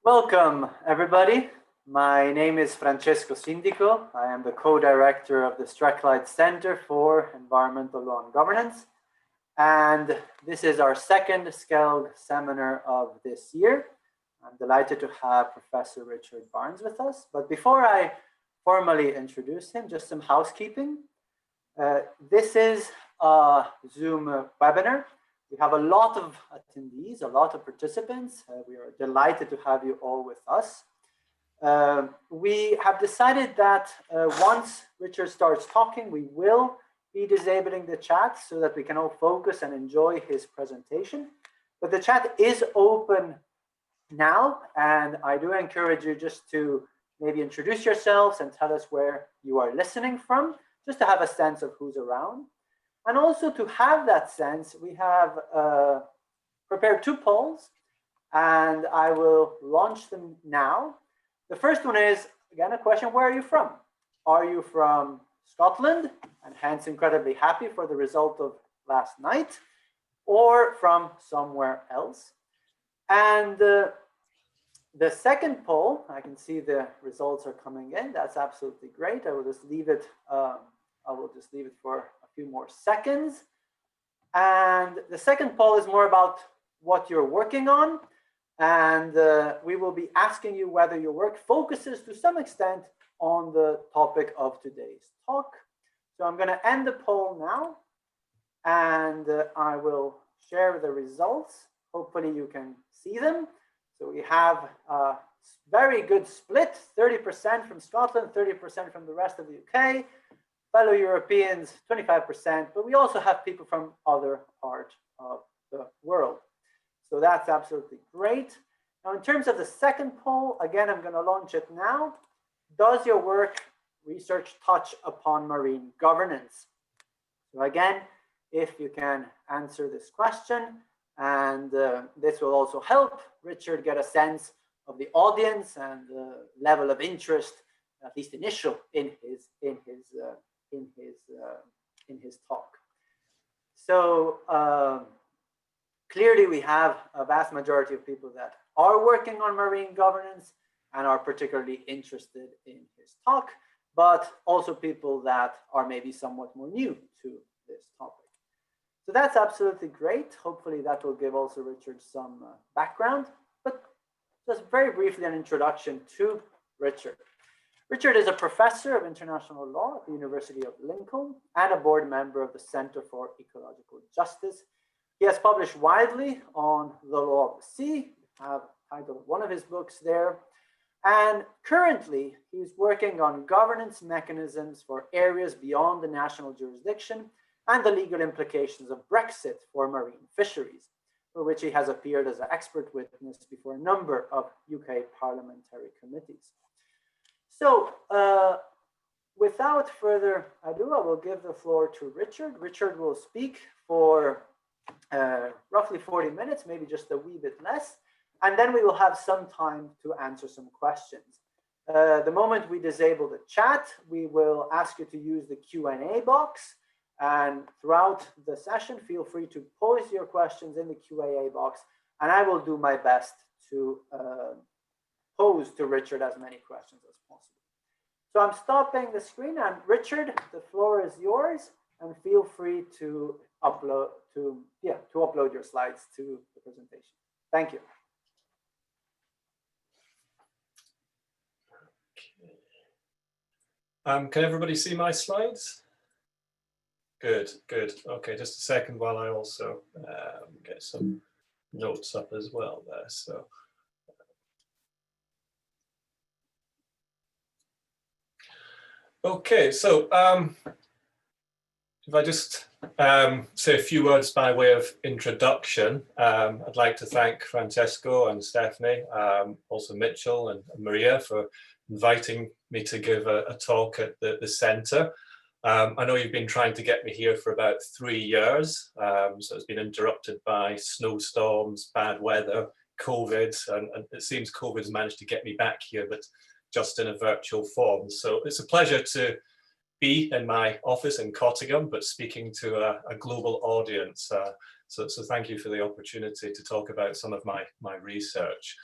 Welcome, everybody. My name is Francesco Sindico. I am the co-director of the Strathclyde Center for Environmental Law and Governance. And this is our second SCELG seminar of this year. I'm delighted to have Professor Richard Barnes with us. But before I formally introduce him, just some housekeeping. This is a Zoom webinar. We have a lot of attendees, a lot of participants. We are delighted to have you all with us. We have decided that once Richard starts talking, we will be disabling the chat so that we can all focus and enjoy his presentation. But the chat is open now, and I do encourage you just to maybe introduce yourselves and tell us where you are listening from, just to have a sense of who's around. And also to have that sense, we have prepared two polls, and I will launch them now. The first one is, again, a question: where are you from? Are you from Scotland, and hence incredibly happy for the result of last night, or from somewhere else? And the second poll, I can see the results are coming in. That's absolutely great. I will just leave it. For a few more seconds. And the second poll is more about what you're working on. And we will be asking you whether your work focuses to some extent on the topic of today's talk. So I'm going to end the poll now, and I will share the results. Hopefully you can see them. So we have a very good split, 30% from Scotland, 30% from the rest of the UK. Fellow Europeans, 25%, but we also have people from other parts of the world. So that's absolutely great. Now, in terms of the second poll, again, I'm going to launch it now. Does your work research touch upon marine governance? So again, if you can answer this question, and this will also help Richard get a sense of the audience and the level of interest, at least initial, in his talk. So clearly we have a vast majority of people that are working on marine governance and are particularly interested in his talk, but also people that are maybe somewhat more new to this topic. So that's absolutely great. Hopefully that will give also Richard some background, but just very briefly an introduction to Richard. Richard is a professor of international law at the University of Lincoln and a board member of the Center for Ecological Justice. He has published widely on the law of the sea. I have titled one of his books there. And currently, he's working on governance mechanisms for areas beyond the national jurisdiction and the legal implications of Brexit for marine fisheries, for which he has appeared as an expert witness before a number of UK parliamentary committees. So without further ado, I will give the floor to Richard. Richard will speak for roughly 40 minutes, maybe just a wee bit less. And then we will have some time to answer some questions. The moment we disable the chat, we will ask you to use the Q&A box. And throughout the session, feel free to pose your questions in the Q&A box. And I will do my best to pose to Richard as many questions as possible. So I'm stopping the screen, and Richard, the floor is yours, and feel free to upload your slides to the presentation. Thank you. Can everybody see my slides? Good, good. Okay, just a second while I also get some notes up as well there. So. Okay, so if I just say a few words by way of introduction, I'd like to thank Francesco and Stephanie, also Mitchell and Maria for inviting me to give a talk at the centre. I know you've been trying to get me here for about 3 years, so it's been interrupted by snowstorms, bad weather, COVID, and it seems COVID has managed to get me back here, but just in a virtual form. So it's a pleasure to be in my office in Cottingham, but speaking to a global audience. So thank you for the opportunity to talk about some of my research.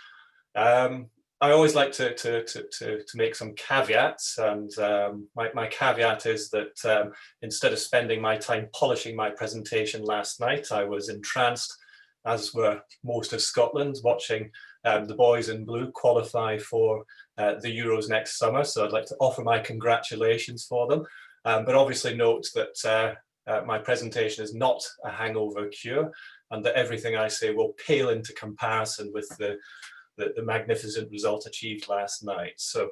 I always like to make some caveats, and my caveat is that instead of spending my time polishing my presentation last night, I was entranced, as were most of Scotland, watching the boys in blue qualify for the Euros next summer. So I'd like to offer my congratulations for them, but obviously note that my presentation is not a hangover cure, and that everything I say will pale into comparison with the magnificent result achieved last night. So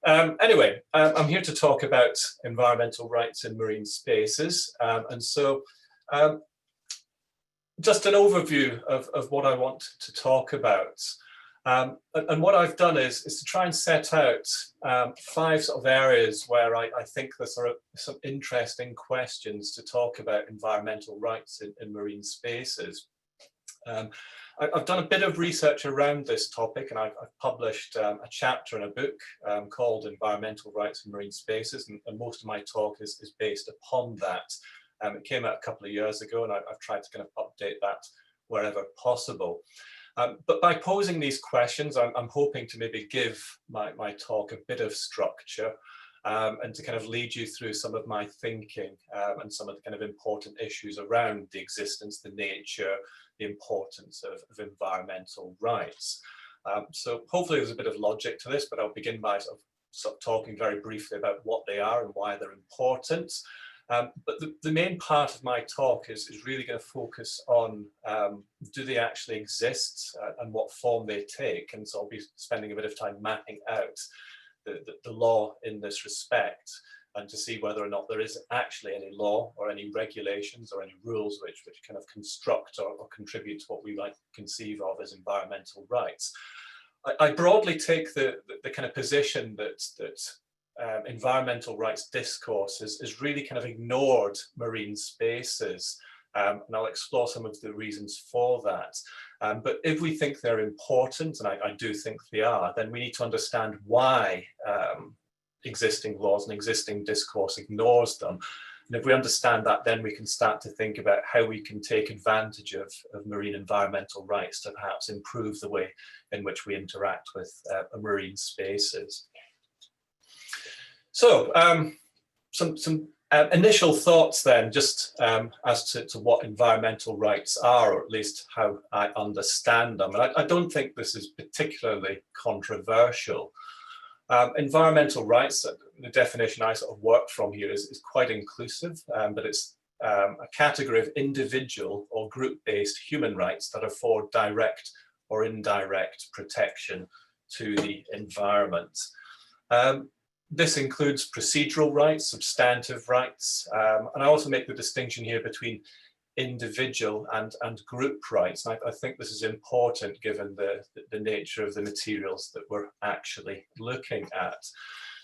anyway, I'm here to talk about environmental rights in marine spaces, and so just an overview of what I want to talk about. And what I've done is to try and set out 5 sort of areas where I think there's sort of some interesting questions to talk about environmental rights in marine spaces. I've done a bit of research around this topic, and I've published a chapter in a book called Environmental Rights in Marine Spaces, and most of my talk is based upon that. It came out a couple of years ago, and I've tried to kind of update that wherever possible. But by posing these questions, I'm hoping to maybe give my talk a bit of structure, and to kind of lead you through some of my thinking and some of the kind of important issues around the existence, the nature, the importance of environmental rights. So hopefully there's a bit of logic to this, but I'll begin by sort of talking very briefly about what they are and why they're important. But the main part of my talk is really going to focus on do they actually exist and what form they take. And so I'll be spending a bit of time mapping out the law in this respect, and to see whether or not there is actually any law or any regulations or any rules which kind of construct or contribute to what we might conceive of as environmental rights. I broadly take the kind of position that environmental rights discourse is really kind of ignored marine spaces, and I'll explore some of the reasons for that. But if we think they're important, and I do think they are, then we need to understand why existing laws and existing discourse ignores them. And if we understand that, then we can start to think about how we can take advantage of marine environmental rights to perhaps improve the way in which we interact with marine spaces. So some initial thoughts then, just as to what environmental rights are, or at least how I understand them. And I don't think this is particularly controversial. Environmental rights, the definition I sort of work from here is quite inclusive, but it's a category of individual or group-based human rights that afford direct or indirect protection to the environment. This includes procedural rights, substantive rights, and I also make the distinction here between individual and group rights. And I think this is important given the nature of the materials that we're actually looking at.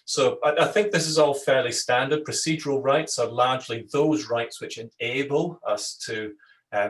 So I think this is all fairly standard. Procedural rights are largely those rights which enable us to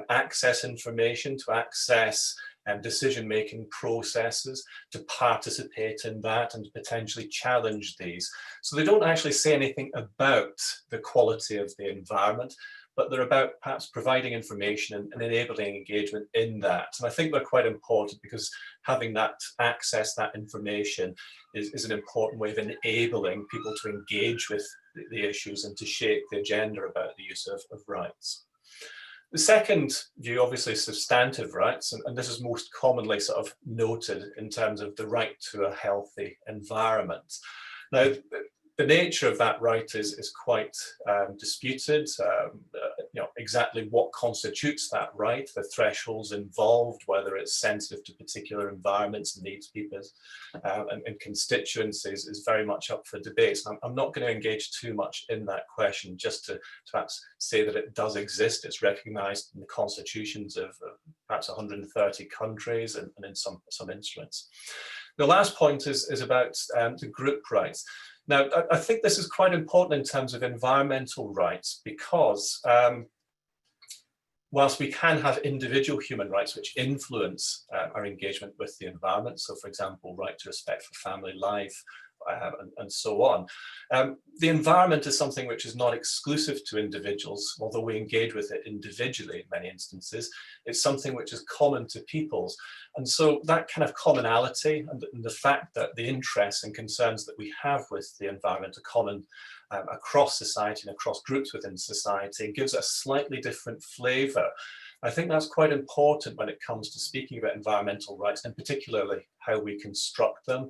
access information, to access decision-making processes, to participate in that and potentially challenge these. So they don't actually say anything about the quality of the environment, but they're about perhaps providing information and enabling engagement in that. And I think they're quite important because having that access, that information is an important way of enabling people to engage with the issues and to shape the agenda about the use of rights. The second view, obviously, is substantive rights, and this is most commonly sort of noted in terms of the right to a healthy environment. Now, the nature of that right is quite disputed. Exactly what constitutes that right, the thresholds involved, whether it's sensitive to particular environments and needs peoples and constituencies is very much up for debate. And I'm not going to engage too much in that question, just to perhaps say that it does exist. It's recognized in the constitutions of perhaps 130 countries and in some instruments. The last point is about the group rights. Now, I think this is quite important in terms of environmental rights because whilst we can have individual human rights which influence our engagement with the environment, so for example, right to respect for family life, and so on. The environment is something which is not exclusive to individuals, although we engage with it individually in many instances. It's something which is common to peoples. And so that kind of commonality and the fact that the interests and concerns that we have with the environment are common across society and across groups within society gives it a slightly different flavour. I think that's quite important when it comes to speaking about environmental rights, and particularly how we construct them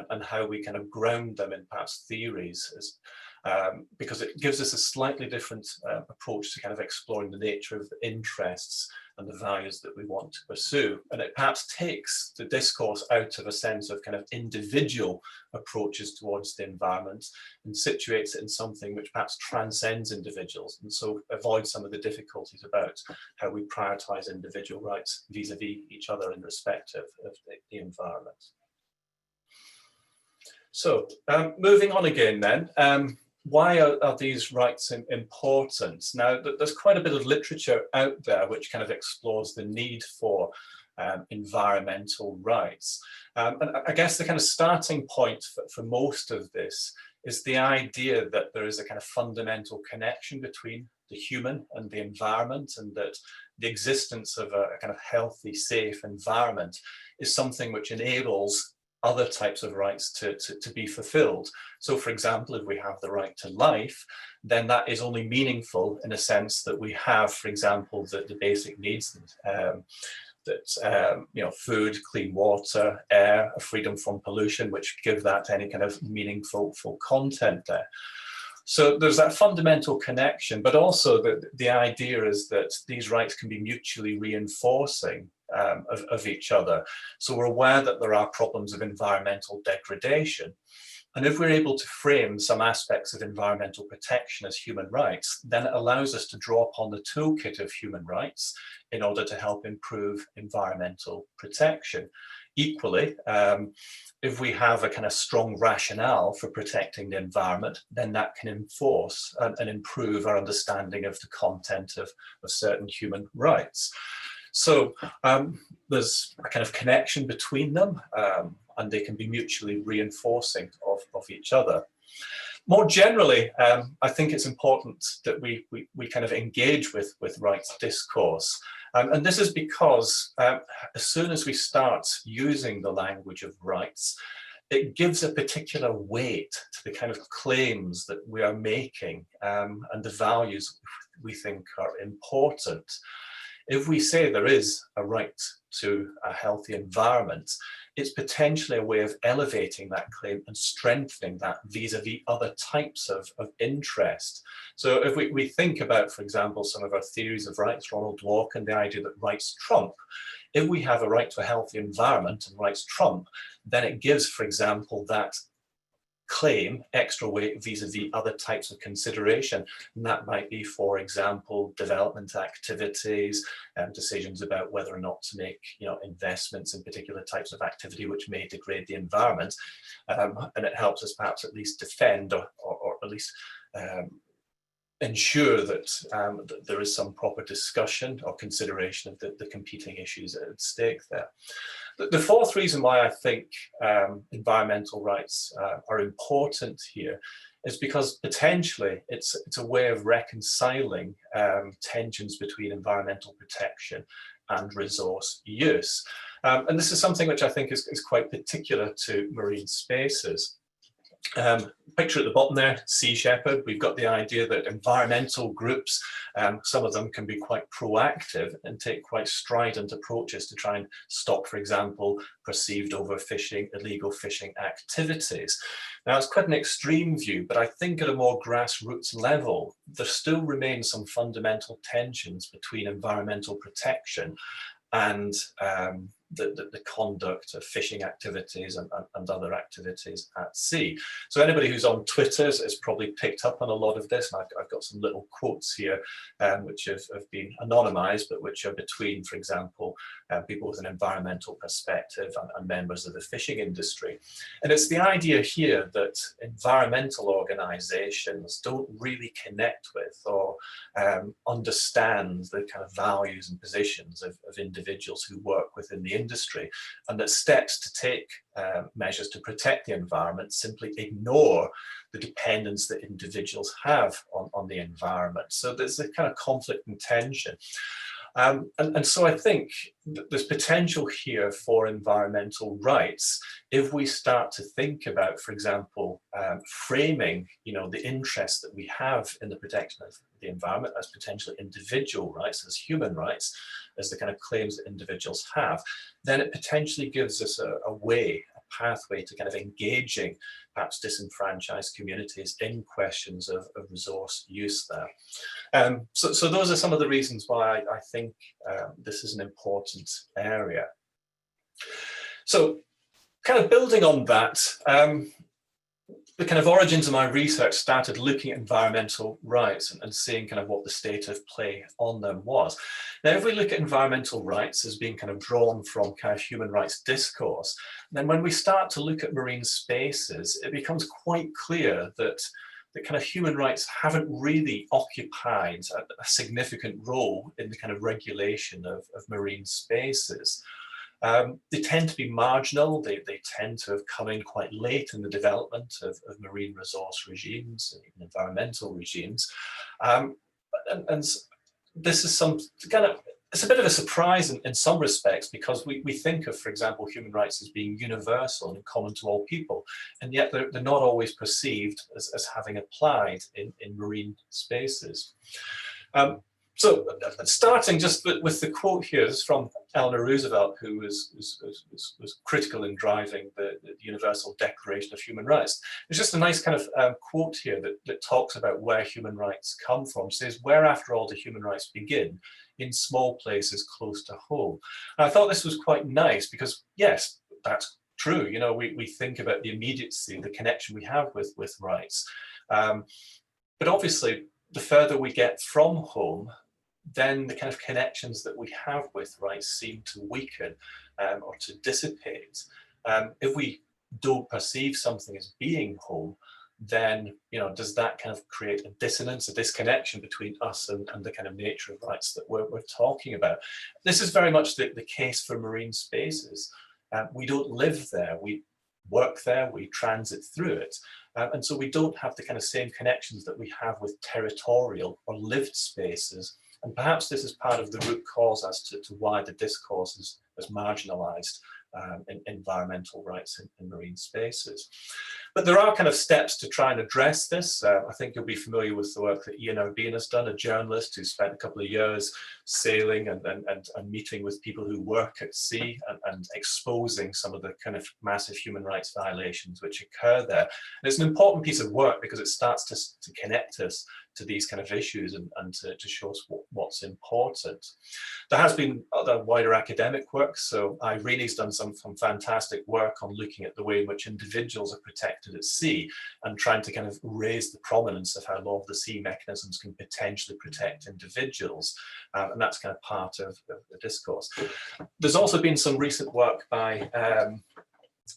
and how we kind of ground them in perhaps theories, because it gives us a slightly different approach to kind of exploring the nature of the interests and the values that we want to pursue. And it perhaps takes the discourse out of a sense of kind of individual approaches towards the environment and situates it in something which perhaps transcends individuals, and so avoids some of the difficulties about how we prioritize individual rights vis-a-vis each other in respect of the environment. So moving on again then, why are these rights important? Now, there's quite a bit of literature out there which kind of explores the need for environmental rights. And I guess the kind of starting point for most of this is the idea that there is a kind of fundamental connection between the human and the environment, and that the existence of a kind of healthy, safe environment is something which enables other types of rights to be fulfilled. So for example, if we have the right to life, then that is only meaningful in a sense that we have, for example, the basic needs that you know, food, clean water, air, a freedom from pollution, which give that any kind of meaningful content there. So there's that fundamental connection, but also the idea is that these rights can be mutually reinforcing of each other. So we're aware that there are problems of environmental degradation. And if we're able to frame some aspects of environmental protection as human rights, then it allows us to draw upon the toolkit of human rights in order to help improve environmental protection. Equally, if we have a kind of strong rationale for protecting the environment, then that can enforce and improve our understanding of the content of certain human rights. So there's a kind of connection between them, and they can be mutually reinforcing of each other. More generally, I think it's important that we kind of engage with rights discourse. And this is because as soon as we start using the language of rights, it gives a particular weight to the kind of claims that we are making and the values we think are important. If we say there is a right to a healthy environment, it's potentially a way of elevating that claim and strengthening that vis-a-vis other types of interest. So if we think about, for example, some of our theories of rights, Ronald Dworkin, the idea that rights trump, if we have a right to a healthy environment and rights trump, then it gives, for example, that claim extra weight vis-a-vis other types of consideration. And that might be, for example, development activities, decisions about whether or not to make, you know, investments in particular types of activity which may degrade the environment. And it helps us perhaps at least defend or at least ensure that, that there is some proper discussion or consideration of the competing issues at stake there. The fourth reason why I think environmental rights are important here is because potentially it's a way of reconciling tensions between environmental protection and resource use. And this is something which I think is quite particular to marine spaces. Picture at the bottom there, Sea Shepherd. We've got the idea that environmental groups, some of them can be quite proactive and take quite strident approaches to try and stop, for example, perceived overfishing, illegal fishing activities. Now, it's quite an extreme view, but I think at a more grassroots level, there still remains some fundamental tensions between environmental protection and the conduct of fishing activities and other activities at sea. So anybody who's on Twitter has probably picked up on a lot of this, and I've got some little quotes here which have been anonymized, but which are between, for example, people with an environmental perspective and members of the fishing industry. And it's the idea here that environmental organizations don't really connect with or understand the kind of values and positions of individuals who work within the industry, and that steps to take measures to protect the environment simply ignore the dependence that individuals have on the environment. So there's a kind of conflict and tension. And so I think there's potential here for environmental rights if we start to think about, for example, framing, the interest that we have in the protection of the environment as potentially individual rights, as human rights, as the kind of claims that individuals have. Then it potentially gives us a way, a pathway to kind of engaging perhaps disenfranchised communities in questions of resource use there. So those are some of the reasons why I think this is an important area. So kind of building on that, the kind of origins of my research started looking at environmental rights and seeing kind of what the state of play on them was. Now, if we look at environmental rights as being kind of drawn from kind of human rights discourse, then when we start to look at marine spaces, it becomes quite clear that the kind of human rights haven't really occupied a significant role in the kind of regulation of marine spaces. They tend to be marginal. They tend to have come in quite late in the development of marine resource regimes and environmental regimes. And this is some kind of, it's a bit of a surprise in some respects, because we think of, for example, human rights as being universal and common to all people, and yet they're not always perceived as having applied in marine spaces. So starting just with the quote here, this is from Eleanor Roosevelt, who was critical in driving the Universal Declaration of Human Rights. There's just a nice kind of quote here that talks about where human rights come from. It says, "Where after all do human rights begin? In small places close to home." And I thought this was quite nice because, yes, that's true. We think about the immediacy, the connection we have with rights. But obviously, the further we get from home, then the kind of connections that we have with rights seem to weaken or to dissipate. If we don't perceive something as being home, then does that kind of create a dissonance, a disconnection between us and the kind of nature of rights that we're talking about? This is very much the case for marine spaces. We don't live there, we work there, we transit through it. And so we don't have the kind of same connections that we have with territorial or lived spaces. And perhaps this is part of the root cause as to why the discourse is marginalized in environmental rights in marine spaces. But there are kind of steps to try and address this. I think you'll be familiar with the work that Ian O'Bean has done, a journalist who spent a couple of years sailing and meeting with people who work at sea and exposing some of the kind of massive human rights violations which occur there. And it's an important piece of work because it starts to connect us to these kind of issues and to show us what's important. There has been other wider academic work. So Irene's done some fantastic work on looking at the way in which individuals are protected at sea and trying to kind of raise the prominence of how law of the sea mechanisms can potentially protect individuals. And that's kind of part of the discourse. There's also been some recent work by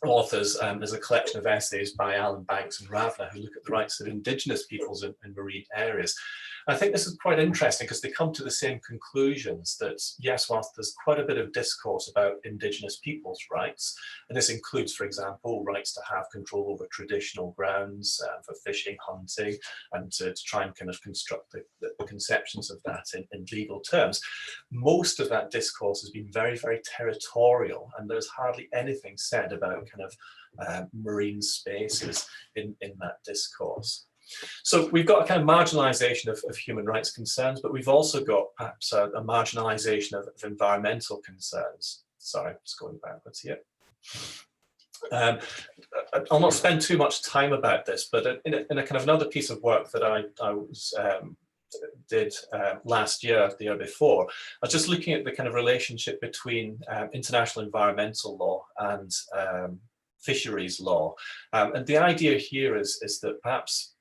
authors. There's a collection of essays by Alan Banks and Ravna who look at the rights of indigenous peoples in marine areas. I think this is quite interesting because they come to the same conclusions that, yes, whilst there's quite a bit of discourse about indigenous peoples' rights, and this includes, for example, rights to have control over traditional grounds for fishing, hunting, and to try and kind of construct the conceptions of that in legal terms, most of that discourse has been very, very territorial, and there's hardly anything said about kind of marine spaces in that discourse. So we've got a kind of marginalization of human rights concerns, but we've also got perhaps a marginalization of environmental concerns. Sorry, just going backwards here. I'll not spend too much time about this, but in a kind of another piece of work that I was did last year, the year before, I was just looking at the kind of relationship between international environmental law and fisheries law. And the idea here is that perhaps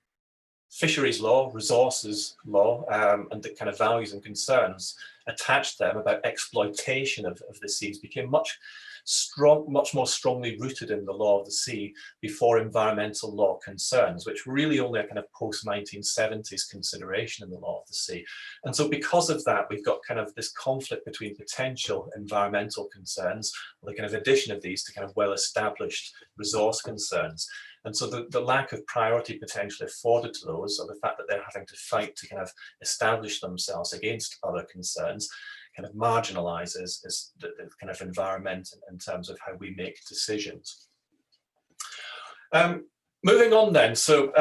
fisheries law, resources law, and the kind of values and concerns attached to them about exploitation of the seas became much more strongly rooted in the law of the sea before environmental law concerns, which were really only a kind of post-1970s consideration in the law of the sea. And so because of that, we've got kind of this conflict between potential environmental concerns, or the kind of addition of these to kind of well-established resource concerns. And so the lack of priority potentially afforded to those, or the fact that they're having to fight to kind of establish themselves against other concerns, kind of marginalizes the kind of environment in terms of how we make decisions. Moving on then, so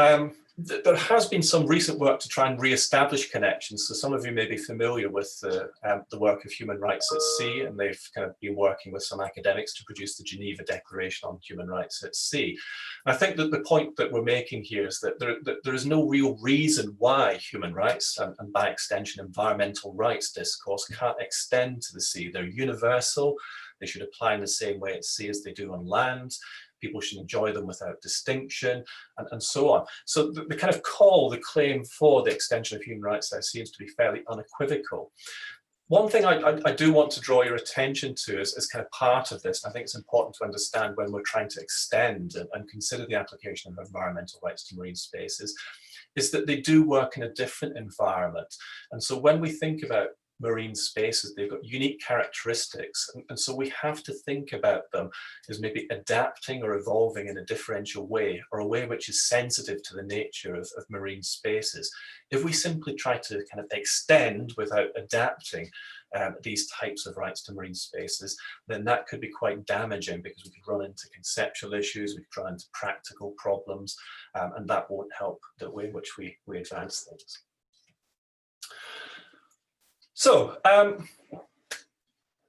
there has been some recent work to try and re-establish connections. So some of you may be familiar with the work of Human Rights at Sea, and they've kind of been working with some academics to produce the Geneva Declaration on Human Rights at Sea. And I think that the point that we're making here is that there is no real reason why human rights, and by extension environmental rights discourse, can't extend to the sea. They're universal. They should apply in the same way at sea as they do on land. People should enjoy them without distinction, and so on. So the kind of call, the claim for the extension of human rights there seems to be fairly unequivocal. One thing I do want to draw your attention to as kind of part of this, and I think it's important to understand when we're trying to extend and consider the application of environmental rights to marine spaces, is that they do work in a different environment. And so when we think about marine spaces, they've got unique characteristics, and so we have to think about them as maybe adapting or evolving in a differential way, or a way which is sensitive to the nature of marine spaces. If we simply try to kind of extend without adapting these types of rights to marine spaces, then that could be quite damaging, because we could run into conceptual issues, we could run into practical problems, and that won't help the way in which we advance things. So,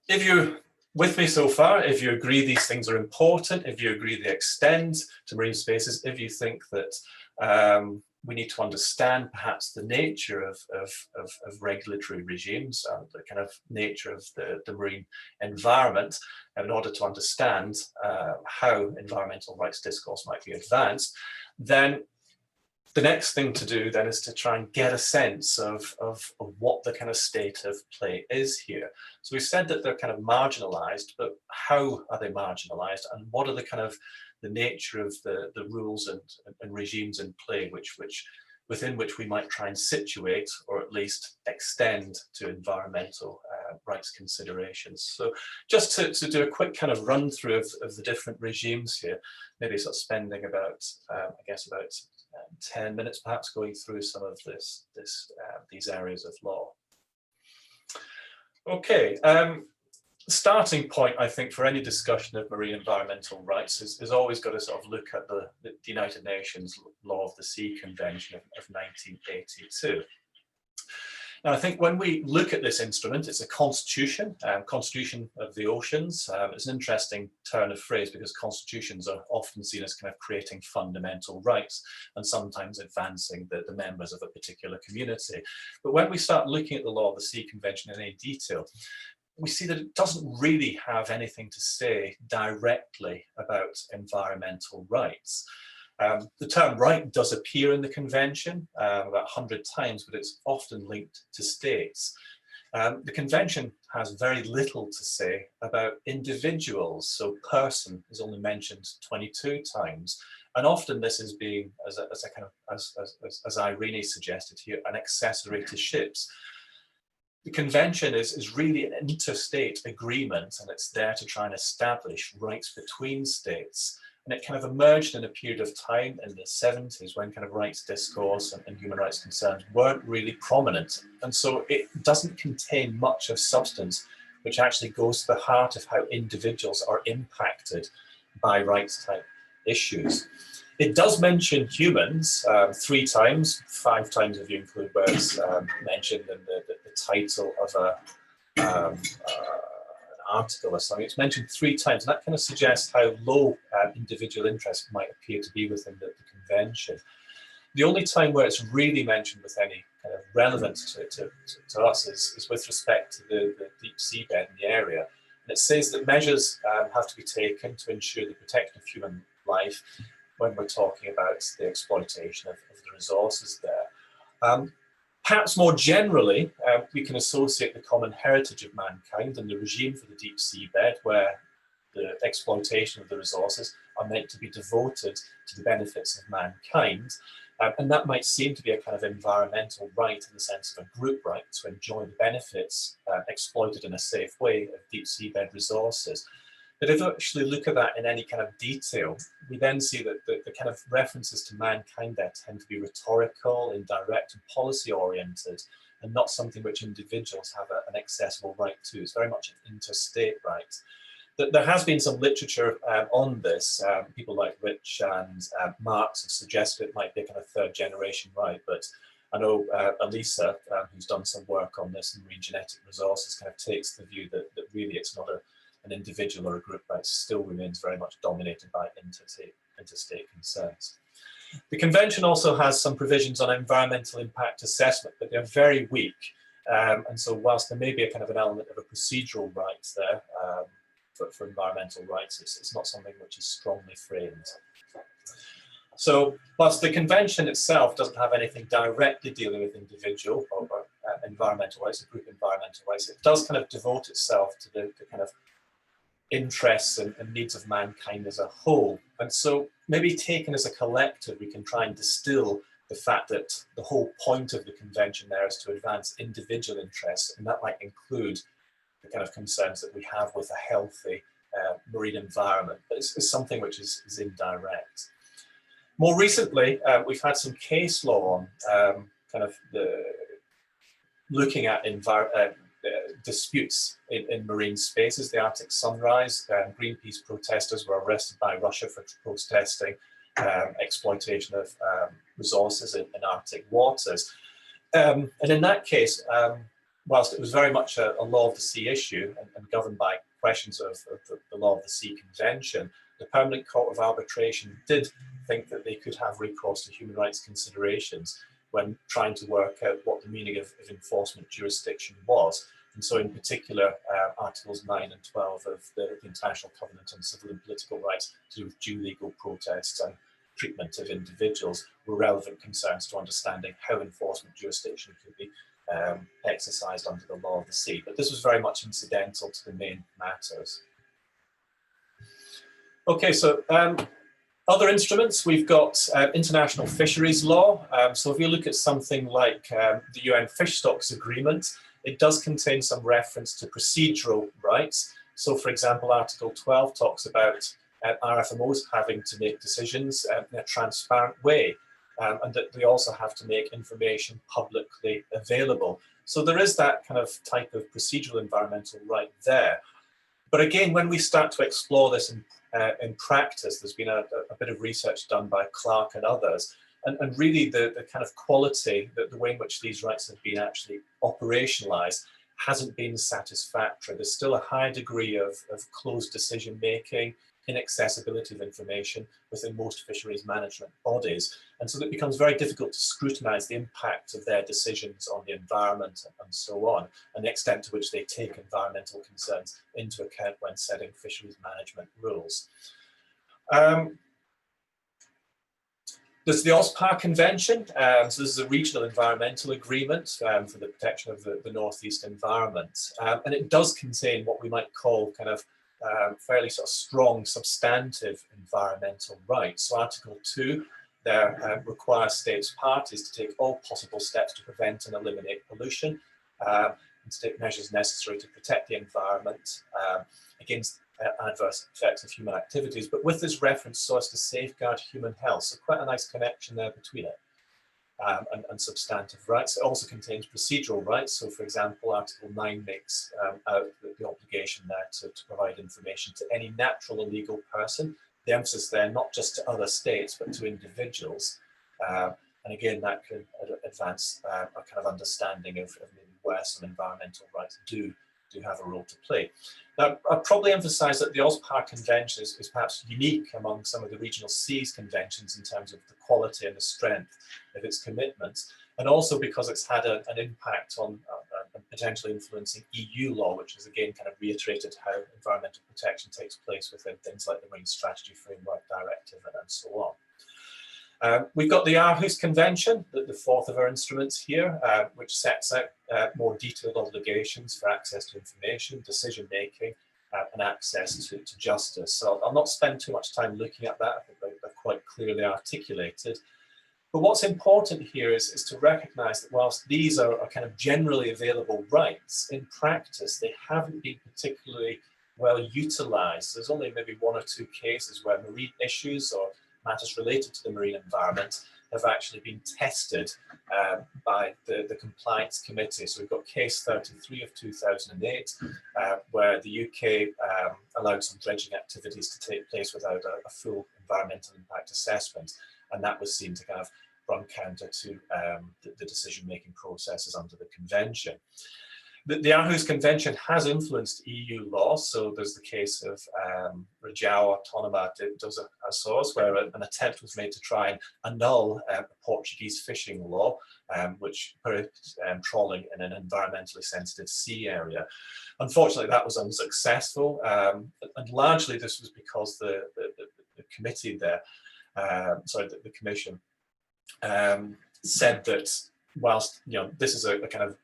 if you're with me so far, if you agree these things are important, if you agree they extend to marine spaces, if you think that we need to understand perhaps the nature of regulatory regimes, the kind of nature of the marine environment, in order to understand how environmental rights discourse might be advanced, then the next thing to do then is to try and get a sense of what the kind of state of play is here. So we've said that they're kind of marginalized, but how are they marginalized, and what are the kind of the nature of the rules and regimes in play within which we might try and situate, or at least extend, to environmental rights considerations. So just to do a quick kind of run through of the different regimes here, maybe sort of spending about, I guess about 10 minutes perhaps going through some of these areas of law. Okay, starting point, I think, for any discussion of marine environmental rights is always got to sort of look at the United Nations Law of the Sea Convention of 1982. Now, I think when we look at this instrument, it's a constitution, constitution of the oceans. It's an interesting turn of phrase, because constitutions are often seen as kind of creating fundamental rights and sometimes advancing the members of a particular community. But when we start looking at the Law of the Sea Convention in any detail, we see that it doesn't really have anything to say directly about environmental rights. The term right does appear in the convention about 100 times, but it's often linked to states. The convention has very little to say about individuals, so person is only mentioned 22 times. And often this is being, as Irene suggested here, an accessory to ships. The convention is really an interstate agreement, and it's there to try and establish rights between states. And it kind of emerged in a period of time in the 70s when kind of rights discourse and human rights concerns weren't really prominent. And so it doesn't contain much of substance which actually goes to the heart of how individuals are impacted by rights type issues. It does mention humans 3 times, 5 times if you include where it's mentioned in the title of an article or something. It's mentioned 3 times, and that kind of suggests how low individual interest might appear to be within the convention. The only time where it's really mentioned with any kind of relevance to us is with respect to the deep seabed in the area. And it says that measures have to be taken to ensure the protection of human life when we're talking about the exploitation of the resources there. Perhaps more generally, we can associate the common heritage of mankind and the regime for the deep seabed, where the exploitation of the resources are meant to be devoted to the benefits of mankind. And that might seem to be a kind of environmental right in the sense of a group right to enjoy the benefits exploited in a safe way of deep seabed resources. But if we actually look at that in any kind of detail, we then see that the kind of references to mankind there tend to be rhetorical, indirect, and policy oriented, and not something which individuals have an accessible right to. It's very much an interstate right. There has been some literature on this. People like Rich and Marx have suggested it might be a kind of third generation right, but I know Elisa, who's done some work on this in marine genetic resources, kind of takes the view that really it's not an individual or a group right, still remains very much dominated by interstate concerns. The convention also has some provisions on environmental impact assessment, but they're very weak. And so whilst there may be a kind of an element of a procedural right there for environmental rights, it's not something which is strongly framed. So whilst the convention itself doesn't have anything directly dealing with individual or environmental rights, or group environmental rights, it does kind of devote itself to the kind of interests and needs of mankind as a whole. And so maybe taken as a collective, we can try and distill the fact that the whole point of the convention there is to advance individual interests, and that might include the kind of concerns that we have with a healthy marine environment, but it's something which is indirect. More recently, we've had some case law on kind of looking at disputes in marine spaces. The Arctic Sunrise, Greenpeace protesters were arrested by Russia for protesting exploitation of resources in Arctic waters. And in that case, whilst it was very much a law of the sea issue and governed by questions of the law of the sea convention, the Permanent Court of Arbitration did think that they could have recourse to human rights considerations when trying to work out what the meaning of enforcement jurisdiction was. And so in particular, Articles 9 and 12 of the International Covenant on Civil and Political Rights to do with due legal protests and treatment of individuals were relevant concerns to understanding how enforcement jurisdiction could be exercised under the law of the sea. But this was very much incidental to the main matters. Okay, so other instruments, we've got international fisheries law. So if you look at something like the UN Fish Stocks Agreement, it does contain some reference to procedural rights. So for example, Article 12 talks about RFMOs having to make decisions in a transparent way, and that they also have to make information publicly available. So there is that kind of type of procedural environmental right there. But again, when we start to explore this in practice, there's been a bit of research done by Clark and others, and really the kind of quality, the way in which these rights have been actually operationalized hasn't been satisfactory. There's still a high degree of closed decision making, inaccessibility of information within most fisheries management bodies. And so it becomes very difficult to scrutinize the impact of their decisions on the environment and so on, and the extent to which they take environmental concerns into account when setting fisheries management rules. There's the OSPAR Convention. So this is a regional environmental agreement for the protection of the Northeast environment. And it does contain what we might call kind of fairly sort of strong substantive environmental rights. So Article 2 there requires states parties to take all possible steps to prevent and eliminate pollution and to take measures necessary to protect the environment against adverse effects of human activities, but with this reference so as to safeguard human health. So quite a nice connection there between it and substantive rights. It also contains procedural rights. So for example, Article 9 makes out the obligation there to provide information to any natural or legal person. The emphasis there, not just to other states, but to individuals. And again, that could advance a kind of understanding of maybe where some environmental rights do do have a role to play. Now, I'd probably emphasize that the OSPAR Convention is perhaps unique among some of the regional seas conventions in terms of the quality and the strength of its commitments, and also because it's had an impact on potentially influencing EU law, which has again kind of reiterated how environmental protection takes place within things like the Marine Strategy Framework Directive and so on. We've got the Yahoos Convention, the fourth of our instruments here, which sets out more detailed obligations for access to information, decision-making, and access to justice. So I'll not spend too much time looking at that. I think they're quite clearly articulated. But what's important here is to recognize that whilst these are kind of generally available rights, in practice, they haven't been particularly well utilized. There's only maybe one or two cases where marine issues or matters related to the marine environment have actually been tested by the compliance committee. So we've got case 33 of 2008, where the UK allowed some dredging activities to take place without a full environmental impact assessment. And that was seen to kind of run counter to the decision-making processes under the convention. The Yahoos Convention has influenced EU law, so there's the case of Região Autónoma dos Açores, where an attempt was made to try and annul Portuguese fishing law, which prohibits trawling in an environmentally sensitive sea area. Unfortunately, that was unsuccessful, and largely this was because the committee there, the commission, said that whilst this is a kind of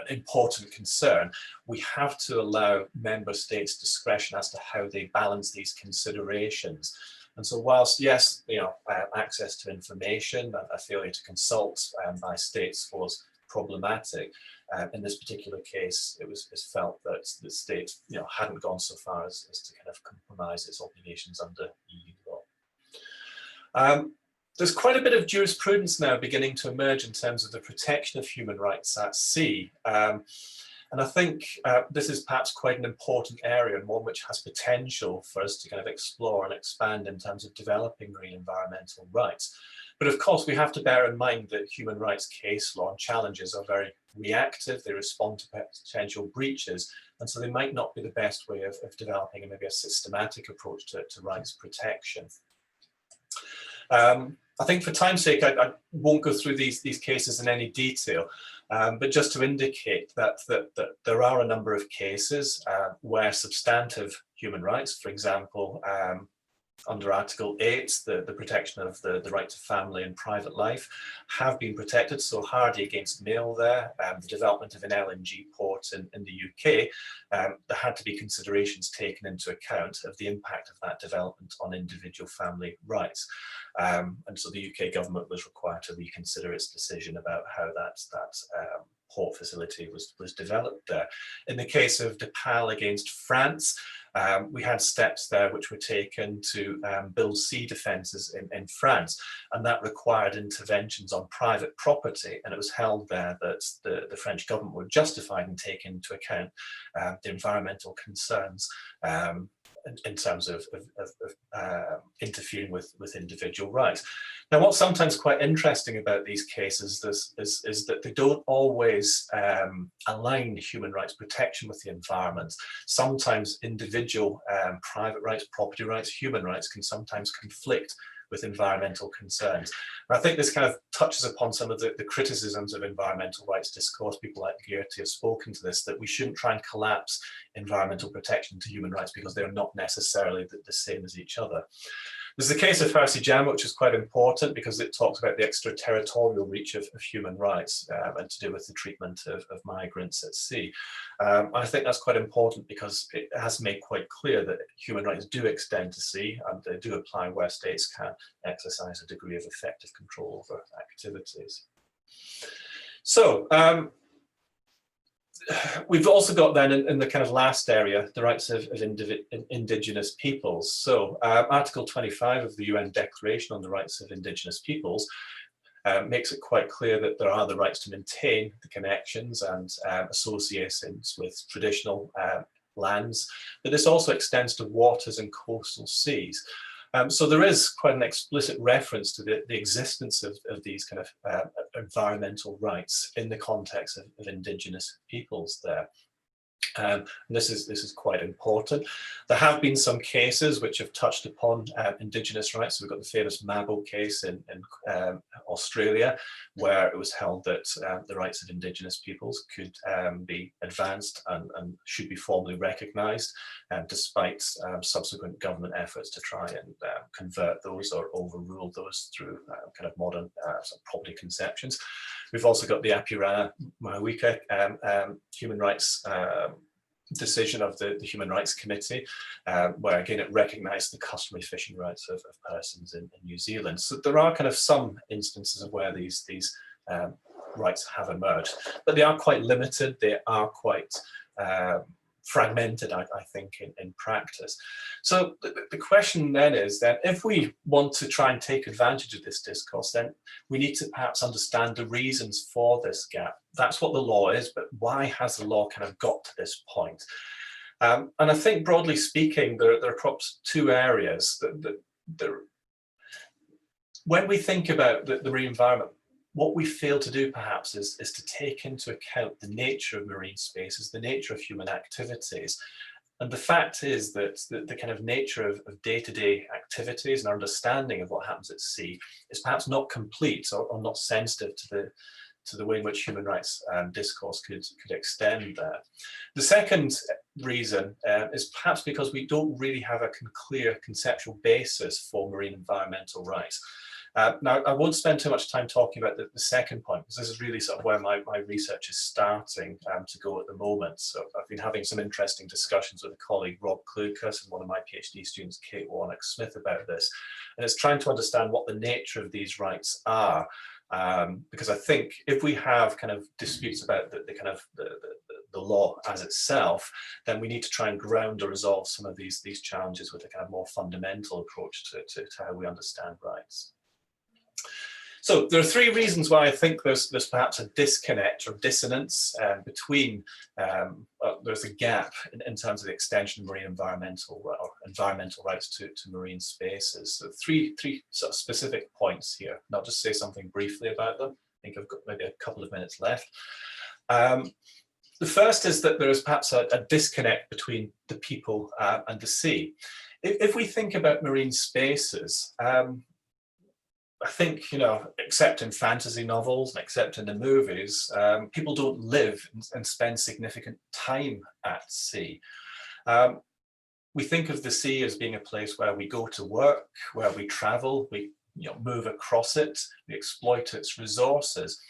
an important concern, we have to allow member states discretion as to how they balance these considerations. And so whilst, yes, access to information and a failure to consult by states was problematic, in this particular case, it was felt that the state hadn't gone so far as to kind of compromise its obligations under EU law. There's quite a bit of jurisprudence now beginning to emerge in terms of the protection of human rights at sea. And I think this is perhaps quite an important area and one which has potential for us to kind of explore and expand in terms of developing marine environmental rights. But of course, we have to bear in mind that human rights case law and challenges are very reactive. They respond to potential breaches. And so they might not be the best way of developing maybe a systematic approach to rights protection. I think for time's sake, I won't go through these cases in any detail, but just to indicate that there are a number of cases where substantive human rights, for example, under Article 8, the protection of the right to family and private life, have been protected. So Hardy against Mail there, the development of an LNG port in the UK, there had to be considerations taken into account of the impact of that development on individual family rights. And so the UK government was required to reconsider its decision about how that port facility was developed there. In the case of DePal against France, we had steps there which were taken to build sea defences in France, and that required interventions on private property, and it was held there that the French government were justified in taking into account the environmental concerns in terms of interfering with individual rights. Now, what's sometimes quite interesting about these cases is that they don't always align human rights protection with the environment. Sometimes individual private rights, property rights, human rights can sometimes conflict with environmental concerns. And I think this kind of touches upon some of the criticisms of environmental rights discourse. People like Geertje have spoken to this, that we shouldn't try and collapse environmental protection to human rights because they're not necessarily the same as each other. There's the case of Farsi Jama, which is quite important because it talks about the extraterritorial reach of human rights and to do with the treatment of migrants at sea. I think that's quite important because it has made quite clear that human rights do extend to sea and they do apply where states can exercise a degree of effective control over activities. So, we've also got then in the kind of last area, the rights of indigenous peoples. So Article 25 of the UN Declaration on the Rights of Indigenous Peoples makes it quite clear that there are the rights to maintain the connections and associations with traditional lands, but this also extends to waters and coastal seas. So there is quite an explicit reference to the existence of these kind of environmental rights in the context of indigenous peoples there. And this is quite important. There have been some cases which have touched upon Indigenous rights. So we've got the famous Mabo case in Australia, where it was held that the rights of Indigenous peoples could be advanced and should be formally recognised, despite subsequent government efforts to try and convert those or overrule those through kind of modern sort of property conceptions. We've also got the Apurana Mahawika human rights decision of the Human Rights Committee, where again it recognised the customary fishing rights of persons in New Zealand. So there are kind of some instances of where these rights have emerged, but they are quite limited. They are quite fragmented, I think, in practice. So the question then is that if we want to try and take advantage of this discourse, then we need to perhaps understand the reasons for this gap. That's what the law is, but why has the law kind of got to this point? And I think broadly speaking, there are perhaps two areas. When we think about the marine environment, what we fail to do perhaps is to take into account the nature of marine spaces, the nature of human activities. And the fact is that the kind of nature of day-to-day activities and our understanding of what happens at sea is perhaps not complete or not sensitive to the way in which human rights discourse could extend there. The second reason is perhaps because we don't really have a clear conceptual basis for marine environmental rights. Now, I won't spend too much time talking about the second point, because this is really sort of where my research is starting to go at the moment. So I've been having some interesting discussions with a colleague, Rob Klukas, and one of my PhD students, Kate Warnock-Smith, about this. And it's trying to understand what the nature of these rights are. Because I think if we have kind of disputes about the law as itself, then we need to try and ground or resolve some of these challenges with a kind of more fundamental approach to how we understand rights. So there are three reasons why I think there's perhaps a disconnect or dissonance between, there's a gap in terms of the extension of marine environmental rights to marine spaces. So three sort of specific points here, and I'll just say something briefly about them. I think I've got maybe a couple of minutes left. The first is that there is perhaps a disconnect between the people and the sea. If we think about marine spaces, I think, you know, except in fantasy novels and except in the movies, people don't live and spend significant time at sea. We think of the sea as being a place where we go to work, where we travel, we move across it, we exploit its resources.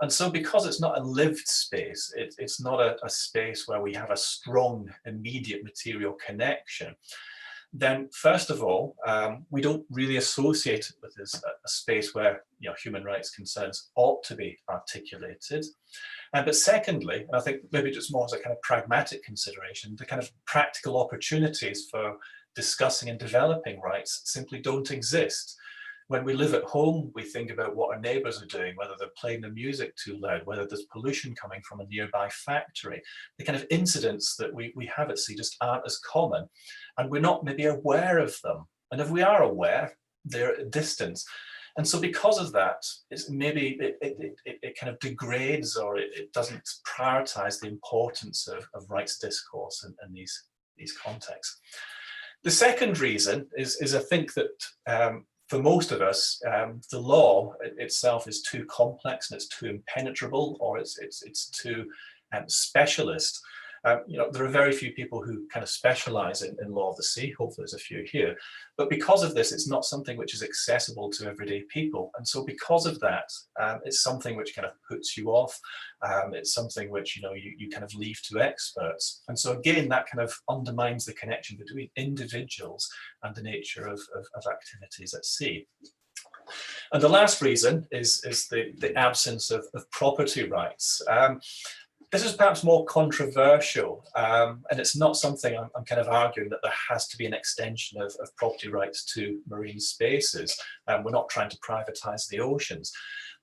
And so because it's not a lived space, it's not a space where we have a strong, immediate material connection, then first of all, we don't really associate it with a space where human rights concerns ought to be articulated. But secondly, and I think maybe just more as a kind of pragmatic consideration, the kind of practical opportunities for discussing and developing rights simply don't exist. When we live at home, we think about what our neighbours are doing, whether they're playing the music too loud, whether there's pollution coming from a nearby factory. The kind of incidents that we have at sea just aren't as common, and we're not maybe aware of them. And if we are aware, they're at a distance. And so because of that, maybe it kind of degrades, or it doesn't prioritise the importance of rights discourse in these contexts. The second reason is I think that for most of us, the law itself is too complex and it's too impenetrable, or it's too specialist. There are very few people who kind of specialize in law of the sea. Hopefully there's a few here. But because of this, it's not something which is accessible to everyday people. And so because of that, it's something which kind of puts you off. It's something which, you kind of leave to experts. And so again, that kind of undermines the connection between individuals and the nature of activities at sea. And the last reason is the absence of property rights. This is perhaps more controversial, and it's not something I'm kind of arguing that there has to be an extension of property rights to marine spaces. We're not trying to privatize the oceans.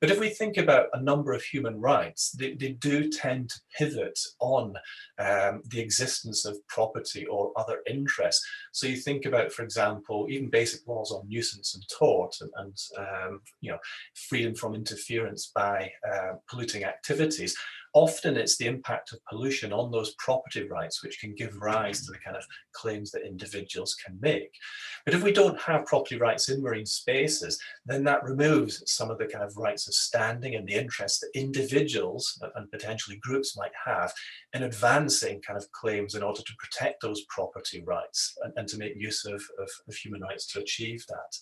But if we think about a number of human rights, they do tend to pivot on the existence of property or other interests. So you think about, for example, even basic laws on nuisance and tort and freedom from interference by polluting activities. often it's the impact of pollution on those property rights which can give rise to the kind of claims that individuals can make. But if we don't have property rights in marine spaces, then that removes some of the kind of rights of standing and the interest that individuals and potentially groups might have in advancing kind of claims in order to protect those property rights and to make use of human rights to achieve that.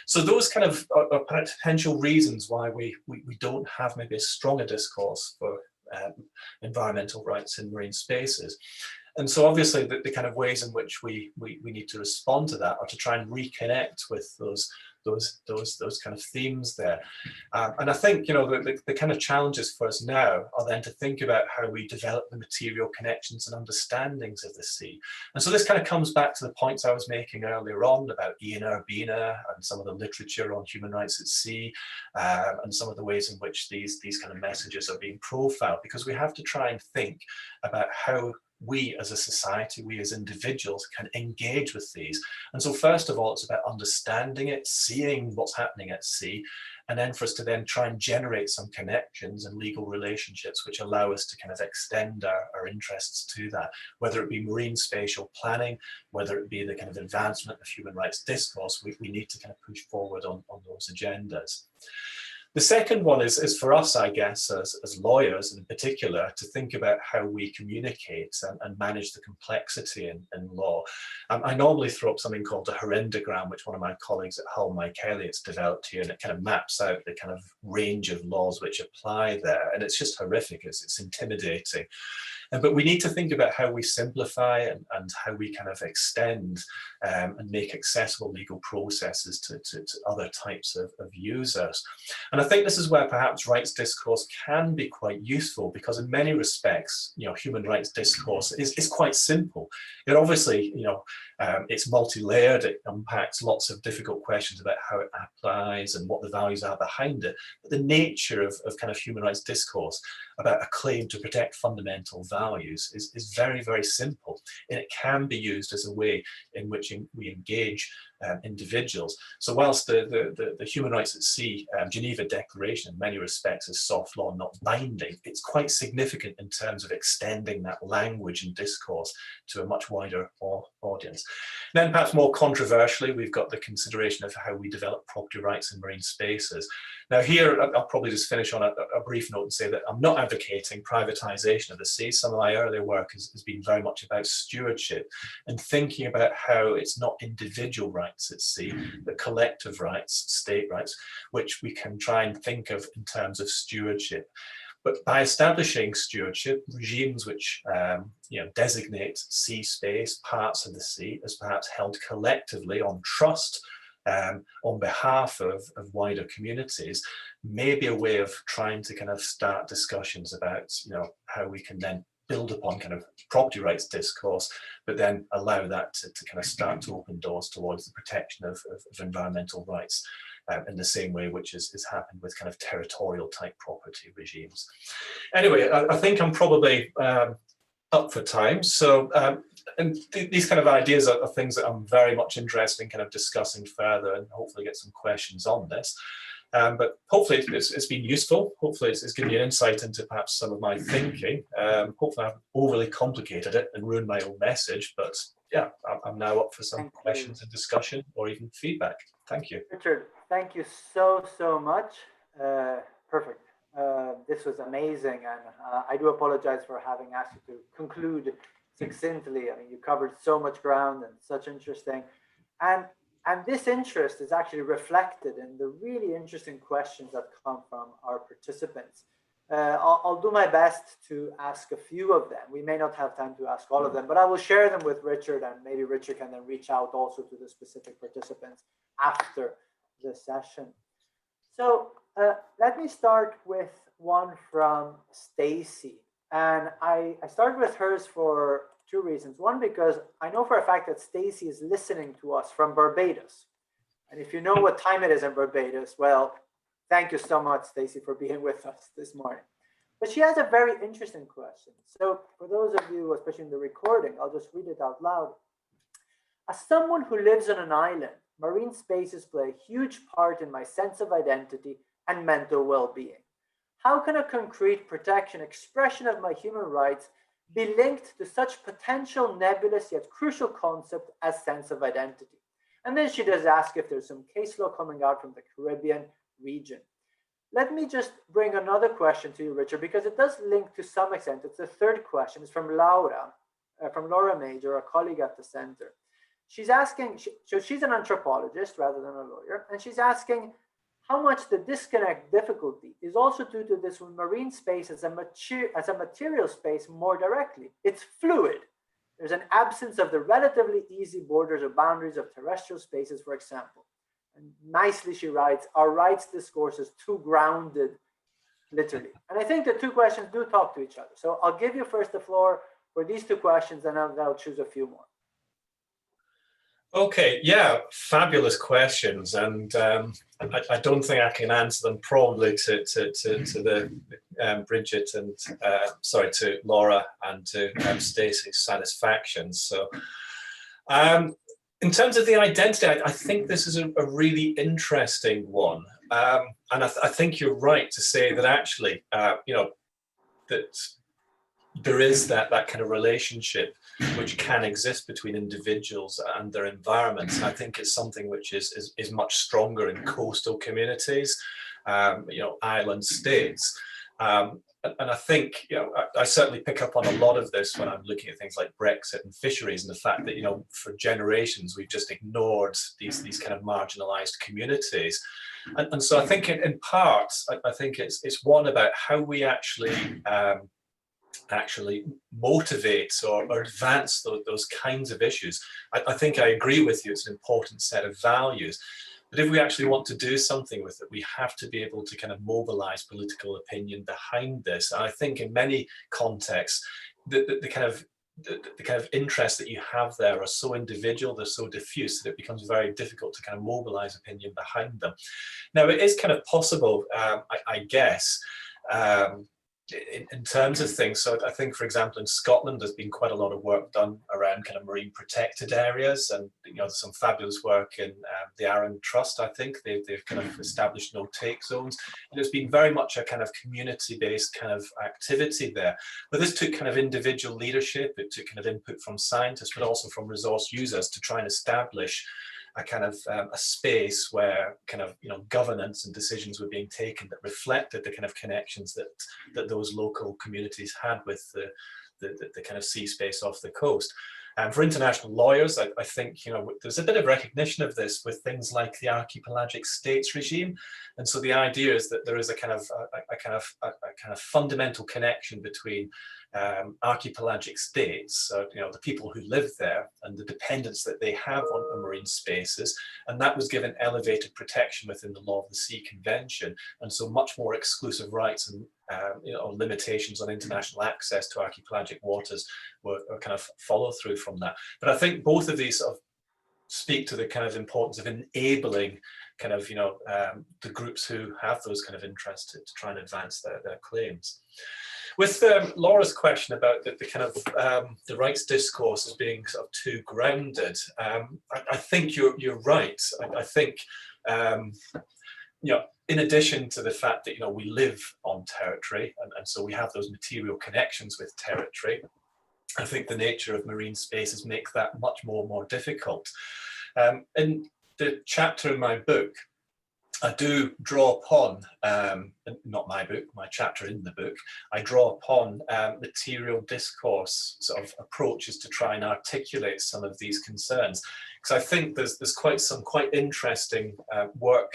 So those kind of are potential reasons why we don't have maybe a stronger discourse for environmental rights in marine spaces. And so obviously the kind of ways in which we need to respond to that are to try and reconnect with those kind of themes there. And I think, you know, the kind of challenges for us now are then to think about how we develop the material connections and understandings of the sea. And so this kind of comes back to the points I was making earlier on about Ian Urbina and some of the literature on human rights at sea, and some of the ways in which these kind of messages are being profiled, because we have to try and think about how we as a society, we as individuals can engage with these. And so first of all, it's about understanding it, seeing what's happening at sea, and then for us to then try and generate some connections and legal relationships which allow us to kind of extend our interests to that, whether it be marine spatial planning, whether it be the kind of advancement of human rights discourse. We need to kind of push forward on those agendas. The second one is for us, I guess, as lawyers in particular, to think about how we communicate and manage the complexity in law. I normally throw up something called a Herndogram, which one of my colleagues at Hull, Mike Elliott's developed here, and it kind of maps out the kind of range of laws which apply there. And it's just horrific, it's intimidating. But we need to think about how we simplify and how we kind of extend and make accessible legal processes to other types of users. And I think this is where perhaps rights discourse can be quite useful, because in many respects, you know, human rights discourse is quite simple. It obviously, you know, it's multi-layered, it unpacks lots of difficult questions about how it applies and what the values are behind it. But the nature of kind of human rights discourse about a claim to protect fundamental values is very, very simple. And it can be used as a way in which we engage individuals. So whilst the human rights at sea Geneva Declaration in many respects is soft law, not binding, it's quite significant in terms of extending that language and discourse to a much wider audience. Then perhaps more controversially, we've got the consideration of how we develop property rights in marine spaces. Now here, I'll probably just finish on a brief note and say that I'm not advocating privatization of the sea. Some of my earlier work has been very much about stewardship and thinking about how it's not individual rights at sea, but collective rights, state rights, which we can try and think of in terms of stewardship. But by establishing stewardship, regimes which you know, designate sea space, parts of the sea, as perhaps held collectively on trust on behalf of wider communities, may be a way of trying to kind of start discussions about, you know, how we can then build upon kind of property rights discourse, but then allow that to kind of start to open doors towards the protection of environmental rights in the same way which has happened with kind of territorial type property regimes. Anyway, I think I'm probably up for time. So, and these kind of ideas are things that I'm very much interested in kind of discussing further, and hopefully get some questions on this. But hopefully it's been useful. Hopefully it's given you an insight into perhaps some of my thinking. Hopefully I haven't overly complicated it and ruined my own message, but yeah, I'm now up for some questions and discussion or even feedback. Thank you. Richard, thank you so much. Perfect. This was amazing, and I do apologize for having asked you to conclude succinctly. I mean, you covered so much ground and such interesting, and this interest is actually reflected in the really interesting questions that come from our participants. I'll do my best to ask a few of them. We may not have time to ask all of them, but I will share them with Richard, and maybe Richard can then reach out also to the specific participants after the session. So let me start with one from Stacy. And I started with hers for two reasons. One, because I know for a fact that Stacy is listening to us from Barbados. And if you know what time it is in Barbados, well, thank you so much, Stacy, for being with us this morning. But she has a very interesting question. So for those of you, especially in the recording, I'll just read it out loud. As someone who lives on an island, marine spaces play a huge part in my sense of identity and mental well-being. how can a concrete protection, expression of my human rights be linked to such potential nebulous yet crucial concept as sense of identity? And then she does ask if there's some case law coming out from the Caribbean region. Let me just bring another question to you, Richard, because it does link to some extent. It's the third question. It's from Laura Major, a colleague at the center. She's asking, so she's an anthropologist rather than a lawyer, and she's asking how much the disconnect difficulty is also due to this marine space as a material space more directly. It's fluid. There's an absence of the relatively easy borders or boundaries of terrestrial spaces, for example. And nicely she writes, our rights discourse is too grounded, literally. And I think the two questions do talk to each other. So I'll give you first the floor for these two questions, and I'll choose a few more. Okay, yeah, fabulous questions, and I don't think I can answer them probably to Bridget and sorry, to Laura and to Stacey's satisfaction. So, in terms of the identity, I think this is a really interesting one, and I think you're right to say that actually, you know, that there is that kind of relationship which can exist between individuals and their environments. And I think it's something which is much stronger in coastal communities, you know, island states. And I think, you know, I certainly pick up on a lot of this when I'm looking at things like Brexit and fisheries, and the fact that, you know, for generations we've just ignored these kind of marginalized communities. And so I think in part, I think it's one about how we actually motivate or advance those kinds of issues. I think I agree with you, it's an important set of values. But if we actually want to do something with it, we have to be able to kind of mobilize political opinion behind this. And I think in many contexts, the kind of interests that you have there are so individual, they're so diffuse, that it becomes very difficult to kind of mobilize opinion behind them. Now, it is kind of possible, I guess, in terms of things. So I think, for example, in Scotland, there's been quite a lot of work done around kind of marine protected areas, and, you know, there's some fabulous work in the Arran Trust. I think they've kind of established no-take zones, and it's been very much a kind of community-based kind of activity there. But this took kind of individual leadership, it took kind of input from scientists, but also from resource users to try and establish a kind of a space where kind of, you know, governance and decisions were being taken that reflected the kind of connections that those local communities had with the kind of sea space off the coast. And for international lawyers, I think, you know, there's a bit of recognition of this with things like the archipelagic states regime. And so the idea is that there is a kind of fundamental connection between archipelagic states, so, you know, the people who live there and the dependence that they have on marine spaces, and that was given elevated protection within the Law of the Sea Convention, and so much more exclusive rights and you know, limitations on international access to archipelagic waters were kind of follow through from that. But I think both of these sort of speak to the kind of importance of enabling kind of, you know, the groups who have those kind of interests to try and advance their claims. With Laura's question about the kind of the rights discourse as being sort of too grounded, I think you're right. I think, you know, in addition to the fact that, you know, we live on territory, and so we have those material connections with territory, I think the nature of marine spaces make that much more difficult. In the chapter in my book, I do draw upon, not my book, my chapter in the book, I draw upon material discourse sort of approaches to try and articulate some of these concerns. Because I think there's some quite interesting work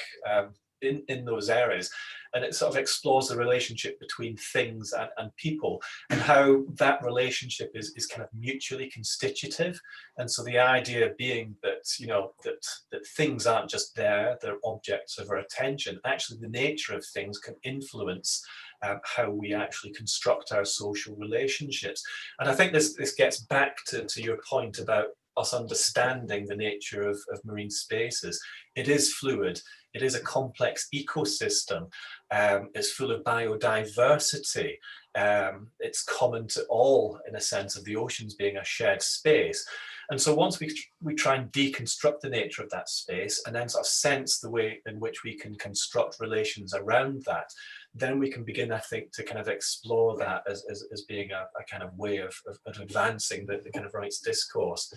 in those areas, and it sort of explores the relationship between things and people, and how that relationship is kind of mutually constitutive. And so the idea being that, you know, that things aren't just there, they're objects of our attention. Actually, the nature of things can influence how we actually construct our social relationships. And I think this gets back to your point about us understanding the nature of marine spaces. It is fluid. It is a complex ecosystem. It's full of biodiversity. It's common to all, in a sense, of the oceans being a shared space. And so once we try and deconstruct the nature of that space and then sort of sense the way in which we can construct relations around that, then we can begin, I think, to kind of explore that as being a kind of way of advancing the kind of rights discourse.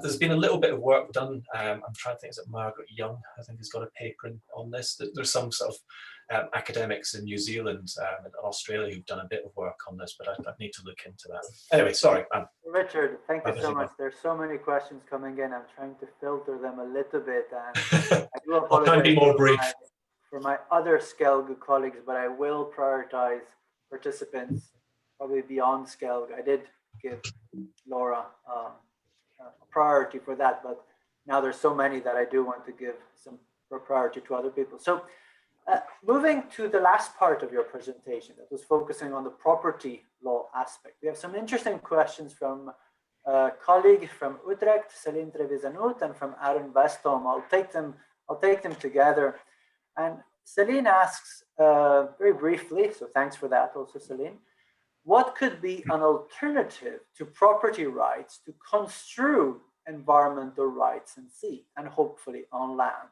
There's been a little bit of work done. I'm trying to think, is it Margaret Young, I think, has got a paper on this. There's some sort of academics in New Zealand and Australia who've done a bit of work on this, but I need to look into that. Anyway, sorry. Richard, thank you so much. There's so many questions coming in. I'm trying to filter them a little bit, and I do apologize. I'll try and be more brief. For my other Skelg colleagues, but I will prioritize participants probably beyond Skelg. I did give Laura a priority for that, but now there's so many that I do want to give some priority to other people. So moving to the last part of your presentation that was focusing on the property law aspect. We have some interesting questions from a colleague from Utrecht, Celine Trevisanut, and from Aaron Westholm. I'll take them together. And Celine asks very briefly, so thanks for that also, Celine, what could be an alternative to property rights to construe environmental rights in sea and hopefully on land?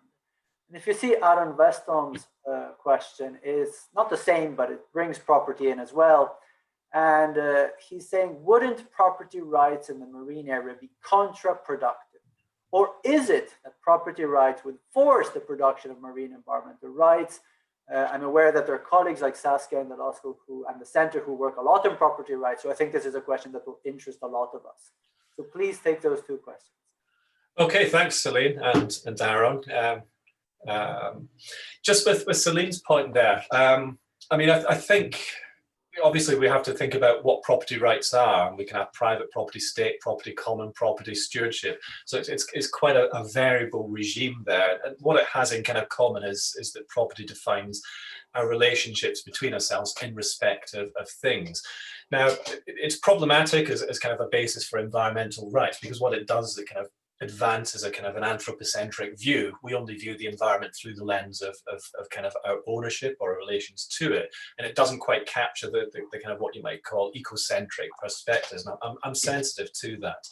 And if you see Aaron Westholm's question is not the same, but it brings property in as well. And he's saying, wouldn't property rights in the marine area be counterproductive? Or is it that property rights would force the production of marine environmental rights? I'm aware that there are colleagues like Saskia in the law school and the center who work a lot on property rights. So I think this is a question that will interest a lot of us. So please take those two questions. Okay, thanks, Celine and Aaron. Just with Celine's point there, I mean, I think obviously we have to think about what property rights are, and we can have private property, state property, common property, stewardship. So it's quite a variable regime there. And what it has in kind of common is that property defines our relationships between ourselves in respect of things. Now, it's problematic as kind of a basis for environmental rights, because what it does is it kind of advances a kind of an anthropocentric view. We only view the environment through the lens of kind of our ownership or relations to it, and it doesn't quite capture the kind of what you might call ecocentric perspectives. And I'm sensitive to that.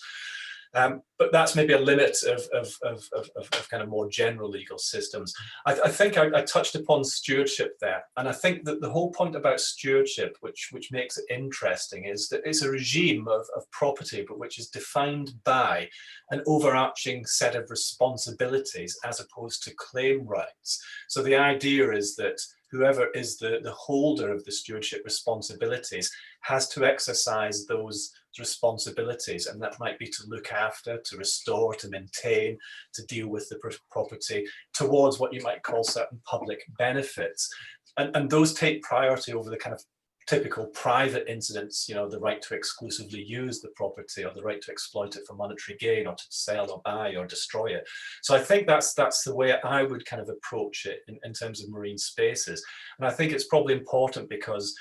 But that's maybe a limit of kind of more general legal systems. I think I touched upon stewardship there, and I think that the whole point about stewardship, which makes it interesting, is that it's a regime of property, but which is defined by an overarching set of responsibilities as opposed to claim rights. So the idea is that whoever is the holder of the stewardship responsibilities has to exercise those responsibilities, and that might be to look after, to restore, to maintain, to deal with the property towards what you might call certain public benefits. And those take priority over the kind of typical private incidents, you know, the right to exclusively use the property or the right to exploit it for monetary gain or to sell or buy or destroy it. So I think that's the way I would kind of approach it in terms of marine spaces. And I think it's probably important because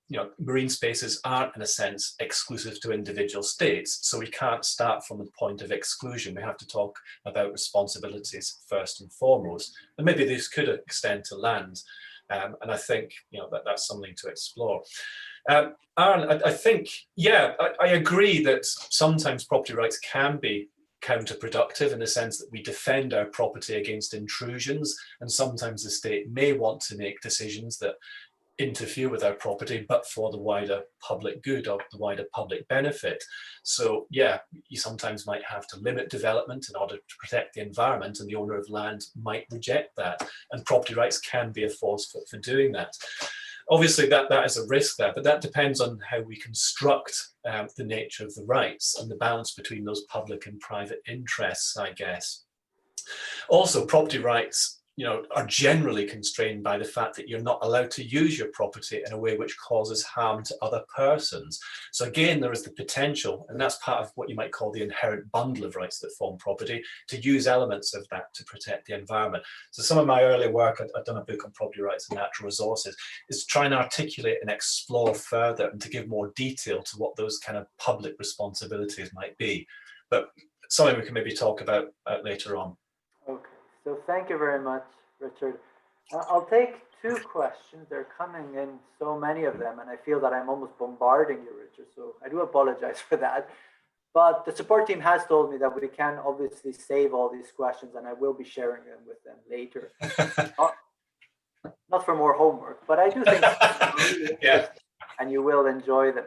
you know, marine spaces aren't, in a sense, exclusive to individual states. So we can't start from the point of exclusion. We have to talk about responsibilities first and foremost. And maybe this could extend to land. And I think, you know, that's something to explore. Aaron, I think, yeah, I agree that sometimes property rights can be counterproductive in the sense that we defend our property against intrusions, and sometimes the state may want to make decisions that interfere with our property, but for the wider public good or the wider public benefit. So yeah, you sometimes might have to limit development in order to protect the environment, and the owner of land might reject that. And property rights can be a force for doing that. Obviously that is a risk there, but that depends on how we construct the nature of the rights and the balance between those public and private interests, I guess. Also, property rights, you know, are generally constrained by the fact that you're not allowed to use your property in a way which causes harm to other persons. So again, there is the potential, and that's part of what you might call the inherent bundle of rights that form property, to use elements of that to protect the environment. So some of my earlier work, I've done a book on property rights and natural resources, is to try and articulate and explore further and to give more detail to what those kind of public responsibilities might be. But something we can maybe talk about later on. Okay. So thank you very much, Richard. I'll take two questions. They're coming in, so many of them, and I feel that I'm almost bombarding you, Richard. So I do apologize for that. But the support team has told me that we can obviously save all these questions, and I will be sharing them with them later. not for more homework, but I do think really Yeah. and you will enjoy them.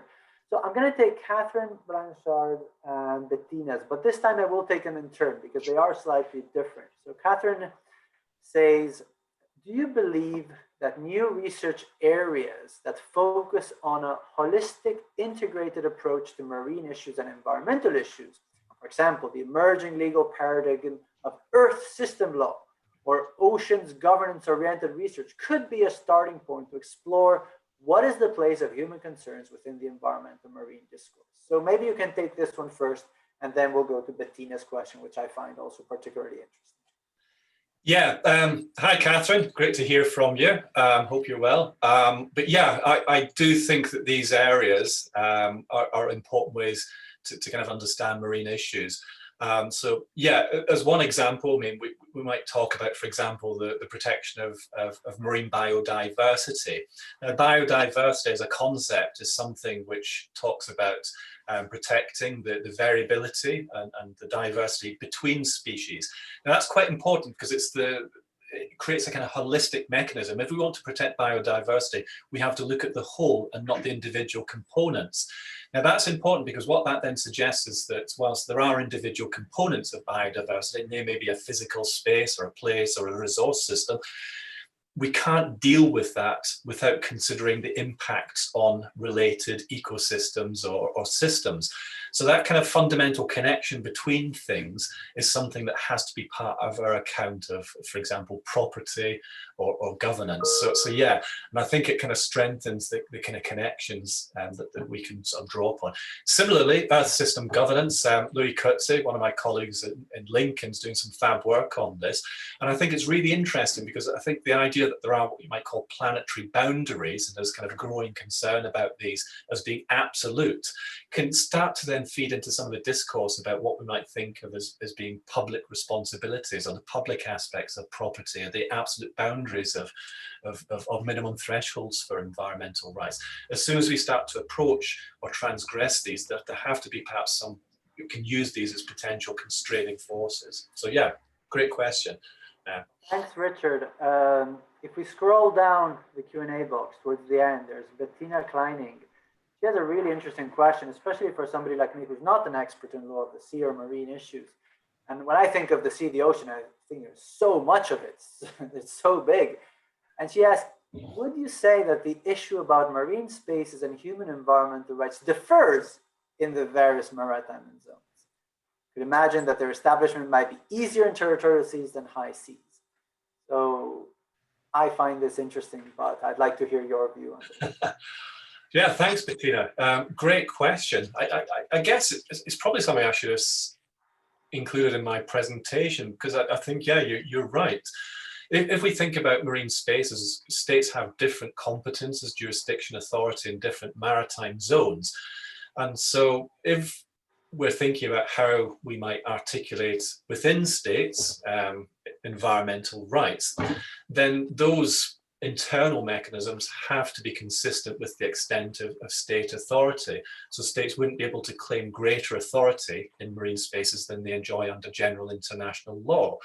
So I'm going to take Catherine Blanchard and Bettina's, but this time I will take them in turn because they are slightly different. So Catherine says, do you believe that new research areas that focus on a holistic, integrated approach to marine issues and environmental issues, for example, the emerging legal paradigm of Earth system law or oceans governance-oriented research, could be a starting point to explore what is the place of human concerns within the environmental marine discourse? So maybe you can take this one first, and then we'll go to Bettina's question, which I find also particularly interesting. Yeah, hi Catherine, great to hear from you. Hope you're well. But yeah, I do think that these areas are important ways to kind of understand marine issues. So yeah, as one example, I mean, we might talk about, for example, the protection of marine biodiversity. Now, biodiversity as a concept is something which talks about protecting the variability and the diversity between species. Now that's quite important because it creates a kind of holistic mechanism. If we want to protect biodiversity, we have to look at the whole and not the individual components. Now that's important because what that then suggests is that whilst there are individual components of biodiversity, there may be a physical space or a place or a resource system, we can't deal with that without considering the impacts on related ecosystems or systems. So that kind of fundamental connection between things is something that has to be part of our account of, for example, property or governance. So yeah, and I think it kind of strengthens the kind of connections that we can sort of draw upon. Similarly, Earth system governance, Louis Kurtze, one of my colleagues in Lincoln, is doing some fab work on this. And I think it's really interesting because I think the idea that there are what you might call planetary boundaries, and there's kind of growing concern about these as being absolute, can start to then feed into some of the discourse about what we might think of as being public responsibilities or the public aspects of property or the absolute boundaries of minimum thresholds for environmental rights. As soon as we start to approach or transgress these, there have to be perhaps some who can use these as potential constraining forces. So yeah, great question. Thanks, Richard. If we scroll down the Q&A box towards the end, there's Bettina Kleining. She has a really interesting question, especially for somebody like me who's not an expert in law of the sea or marine issues. And when I think of the sea, the ocean, I think there's so much of it. It's so big. And she asked, would you say that the issue about marine spaces and human environmental rights differs in the various maritime zones? You could imagine that their establishment might be easier in territorial seas than high seas. So I find this interesting, but I'd like to hear your view on this. Yeah, thanks, Bettina. Great question. I guess it's probably something I should have included in my presentation because I think, yeah, you're right. If we think about marine spaces, states have different competences, jurisdiction, authority in different maritime zones. And so if we're thinking about how we might articulate within states environmental rights, then those internal mechanisms have to be consistent with the extent of state authority. So states wouldn't be able to claim greater authority in marine spaces than they enjoy under general international law,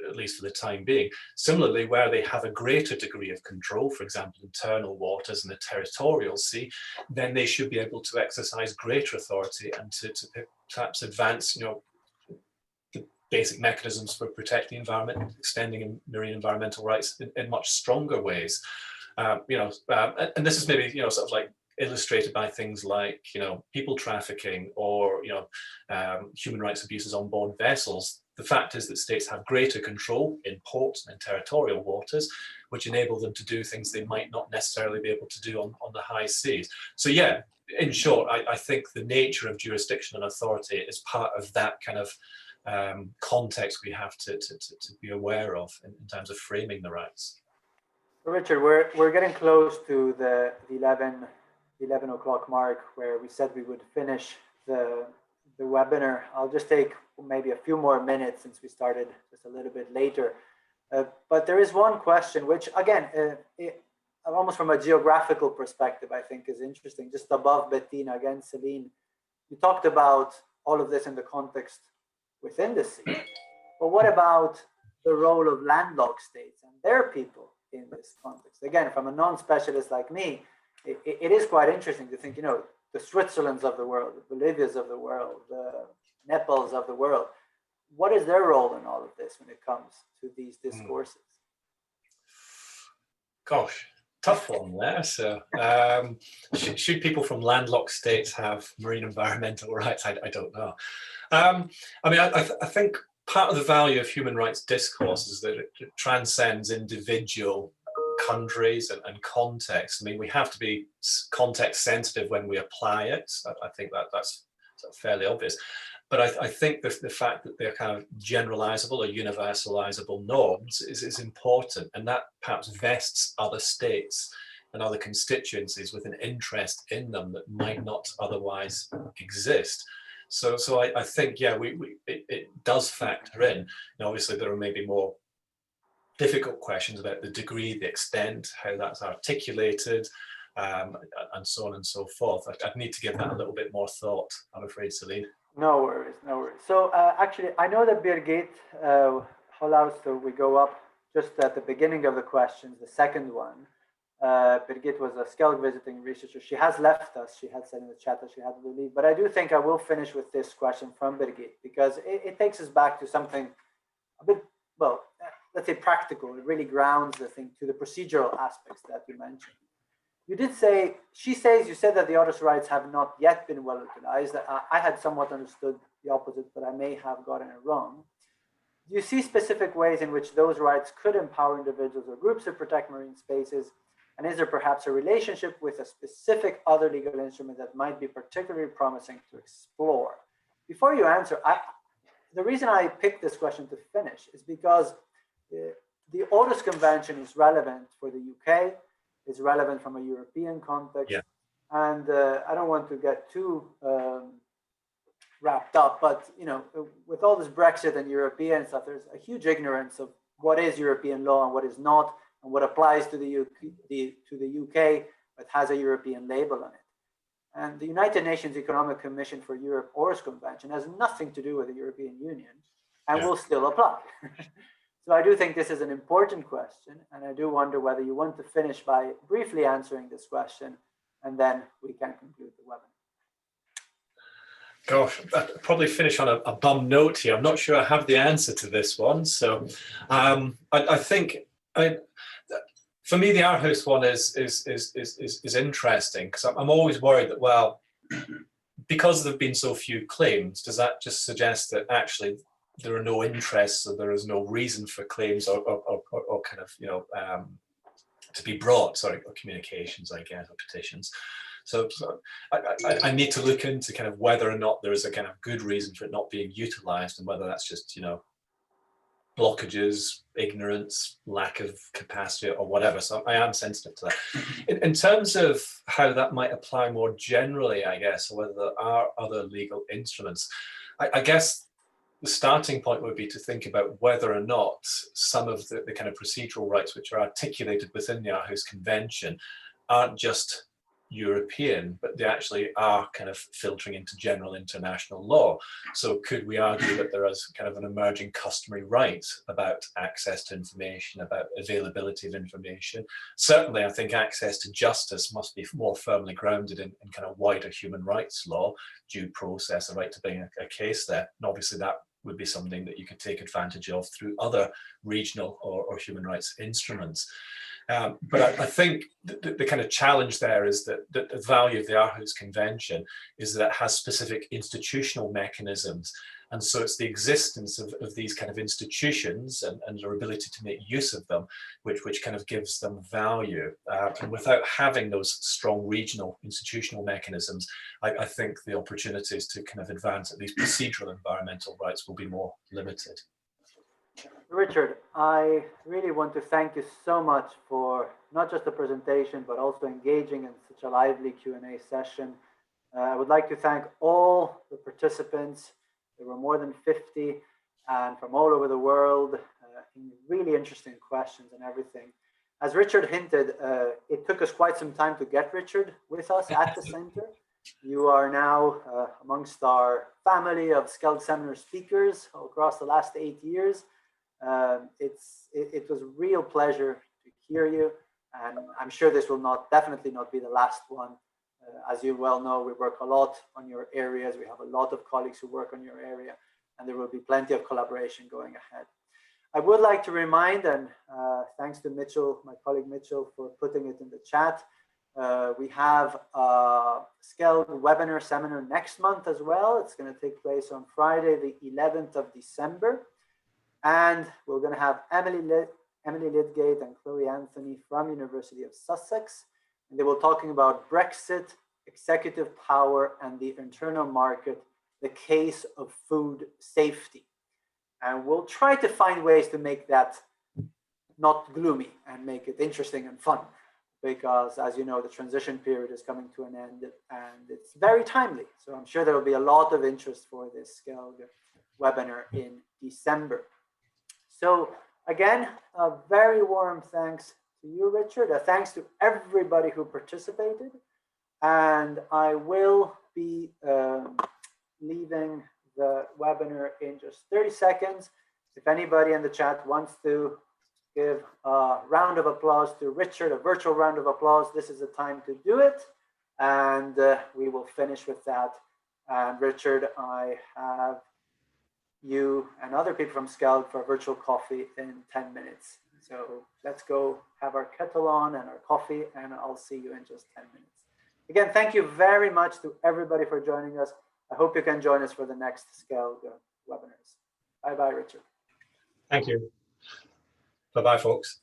at least for the time being. Similarly, where they have a greater degree of control, for example, internal waters and the territorial sea, then they should be able to exercise greater authority and to perhaps advance, the basic mechanisms for protecting the environment, extending marine environmental rights in much stronger ways. And this is maybe, sort of like illustrated by things like, people trafficking or, human rights abuses on board vessels. The fact is that states have greater control in ports and territorial waters, which enable them to do things they might not necessarily be able to do on the high seas. So yeah, in short, I think the nature of jurisdiction and authority is part of that kind of context we have to be aware of in terms of framing the rights. Richard, we're getting close to the 11 o'clock mark where we said we would finish the webinar. I'll just take maybe a few more minutes since we started just a little bit later. But there is one question which, again, almost from a geographical perspective, I think is interesting. Just above Bettina, again, Celine, you talked about all of this in the context within the sea. But what about the role of landlocked states and their people in this context. Again, from a non-specialist like me, it is quite interesting to think, you know, the Switzerlands of the world, the Bolivias of the world, the Nepals of the world, what is their role in all of this when it comes to these discourses? Gosh, tough one there. So should people from landlocked states have marine environmental rights? I don't know. I mean, I think part of the value of human rights discourse is that it transcends individual countries and context. I mean, we have to be context sensitive when we apply it. I think that's fairly obvious. But I think the fact that they're kind of generalizable or universalizable norms is important, and that perhaps vests other states and other constituencies with an interest in them that might not otherwise exist. So I think, yeah, it does factor in. Now, obviously, there are maybe more difficult questions about the degree, the extent, how that's articulated, and so on and so forth. I'd need to give that a little bit more thought, I'm afraid, Celine. No worries, no worries. So actually, I know that Birgit allows, so we go up just at the beginning of the questions, the second one. Birgit was a Skelk visiting researcher. She has left us. She had said in the chat that she had to leave. But I do think I will finish with this question from Birgit, because it takes us back to something a bit, well, let's say practical. It really grounds the thing to the procedural aspects that you mentioned. You did say, you said that the author's rights have not yet been well utilized. I had somewhat understood the opposite, but I may have gotten it wrong. Do you see specific ways in which those rights could empower individuals or groups to protect marine spaces? And is there perhaps a relationship with a specific other legal instrument that might be particularly promising to explore? Before you answer, the reason I picked this question to finish is because the Yahoos Convention is relevant for the UK, is relevant from a European context. Yeah. And I don't want to get too wrapped up, but you know, with all this Brexit and European stuff, there's a huge ignorance of what is European law and what is not, and what applies to the UK, but has a European label on it. And the United Nations Economic Commission for Europe Yahoos Convention has nothing to do with the European Union and will still apply. So I do think this is an important question, and I do wonder whether you want to finish by briefly answering this question, and then we can conclude the webinar. Gosh, I'd probably finish on a bum note here. I'm not sure I have the answer to this one. So I think, for me, the Yahoos one is interesting, because I'm always worried that, well, because there have been so few claims, does that just suggest that actually there are no interests, or there is no reason for claims or kind of, you know, to be brought, or communications, I guess, or petitions. So I need to look into kind of whether or not there is a kind of good reason for it not being utilized, and whether that's just, you know, blockages, ignorance, lack of capacity, or whatever. So I am sensitive to that. In terms of how that might apply more generally, I guess, or whether there are other legal instruments, I guess the starting point would be to think about whether or not some of the kind of procedural rights which are articulated within the Yahoos Convention aren't just European, but they actually are kind of filtering into general international law. So could we argue that there is kind of an emerging customary right about access to information, about availability of information? Certainly, I think access to justice must be more firmly grounded in kind of wider human rights law, due process, the right to bring a case there. And obviously that would be something that you could take advantage of through other regional or human rights instruments. But I think the kind of challenge there is that the value of the Yahoos Convention is that it has specific institutional mechanisms. And so it's the existence of these kind of institutions and their ability to make use of them, which kind of gives them value. And without having those strong regional institutional mechanisms, I think the opportunities to kind of advance at least procedural environmental rights will be more limited. Richard, I really want to thank you so much for not just the presentation, but also engaging in such a lively Q&A session. I would like to thank all the participants. There were more than 50 and from all over the world, really interesting questions and everything. As Richard hinted, it took us quite some time to get Richard with us at the center. You are now amongst our family of Skelk Seminar speakers across the last 8 years. It was a real pleasure to hear you. And I'm sure this will definitely not be the last one. As you well know, we work a lot on your areas. We have a lot of colleagues who work on your area, and there will be plenty of collaboration going ahead. I would like to remind, and thanks to Mitchell, my colleague Mitchell, for putting it in the chat, we have a SCELD webinar seminar next month as well. It's going to take place on Friday, the 11th of December. And we're going to have Emily Lydgate and Chloe Anthony from University of Sussex. And they will be talking about Brexit, executive power, and the internal market, the case of food safety. And we'll try to find ways to make that not gloomy and make it interesting and fun. Because as you know, the transition period is coming to an end and it's very timely. So I'm sure there will be a lot of interest for this SCELD webinar in December. So again, a very warm thanks to you, Richard. Thanks to everybody who participated. And I will be leaving the webinar in just 30 seconds. If anybody in the chat wants to give a round of applause to Richard, a virtual round of applause, this is the time to do it. And we will finish with that. And Richard, I have you and other people from SCELD for a virtual coffee in 10 minutes. So let's go have our kettle on and our coffee, and I'll see you in just 10 minutes. Again, thank you very much to everybody for joining us. I hope you can join us for the next SCELD webinars. Bye-bye, Richard. Thank you. Bye-bye, folks.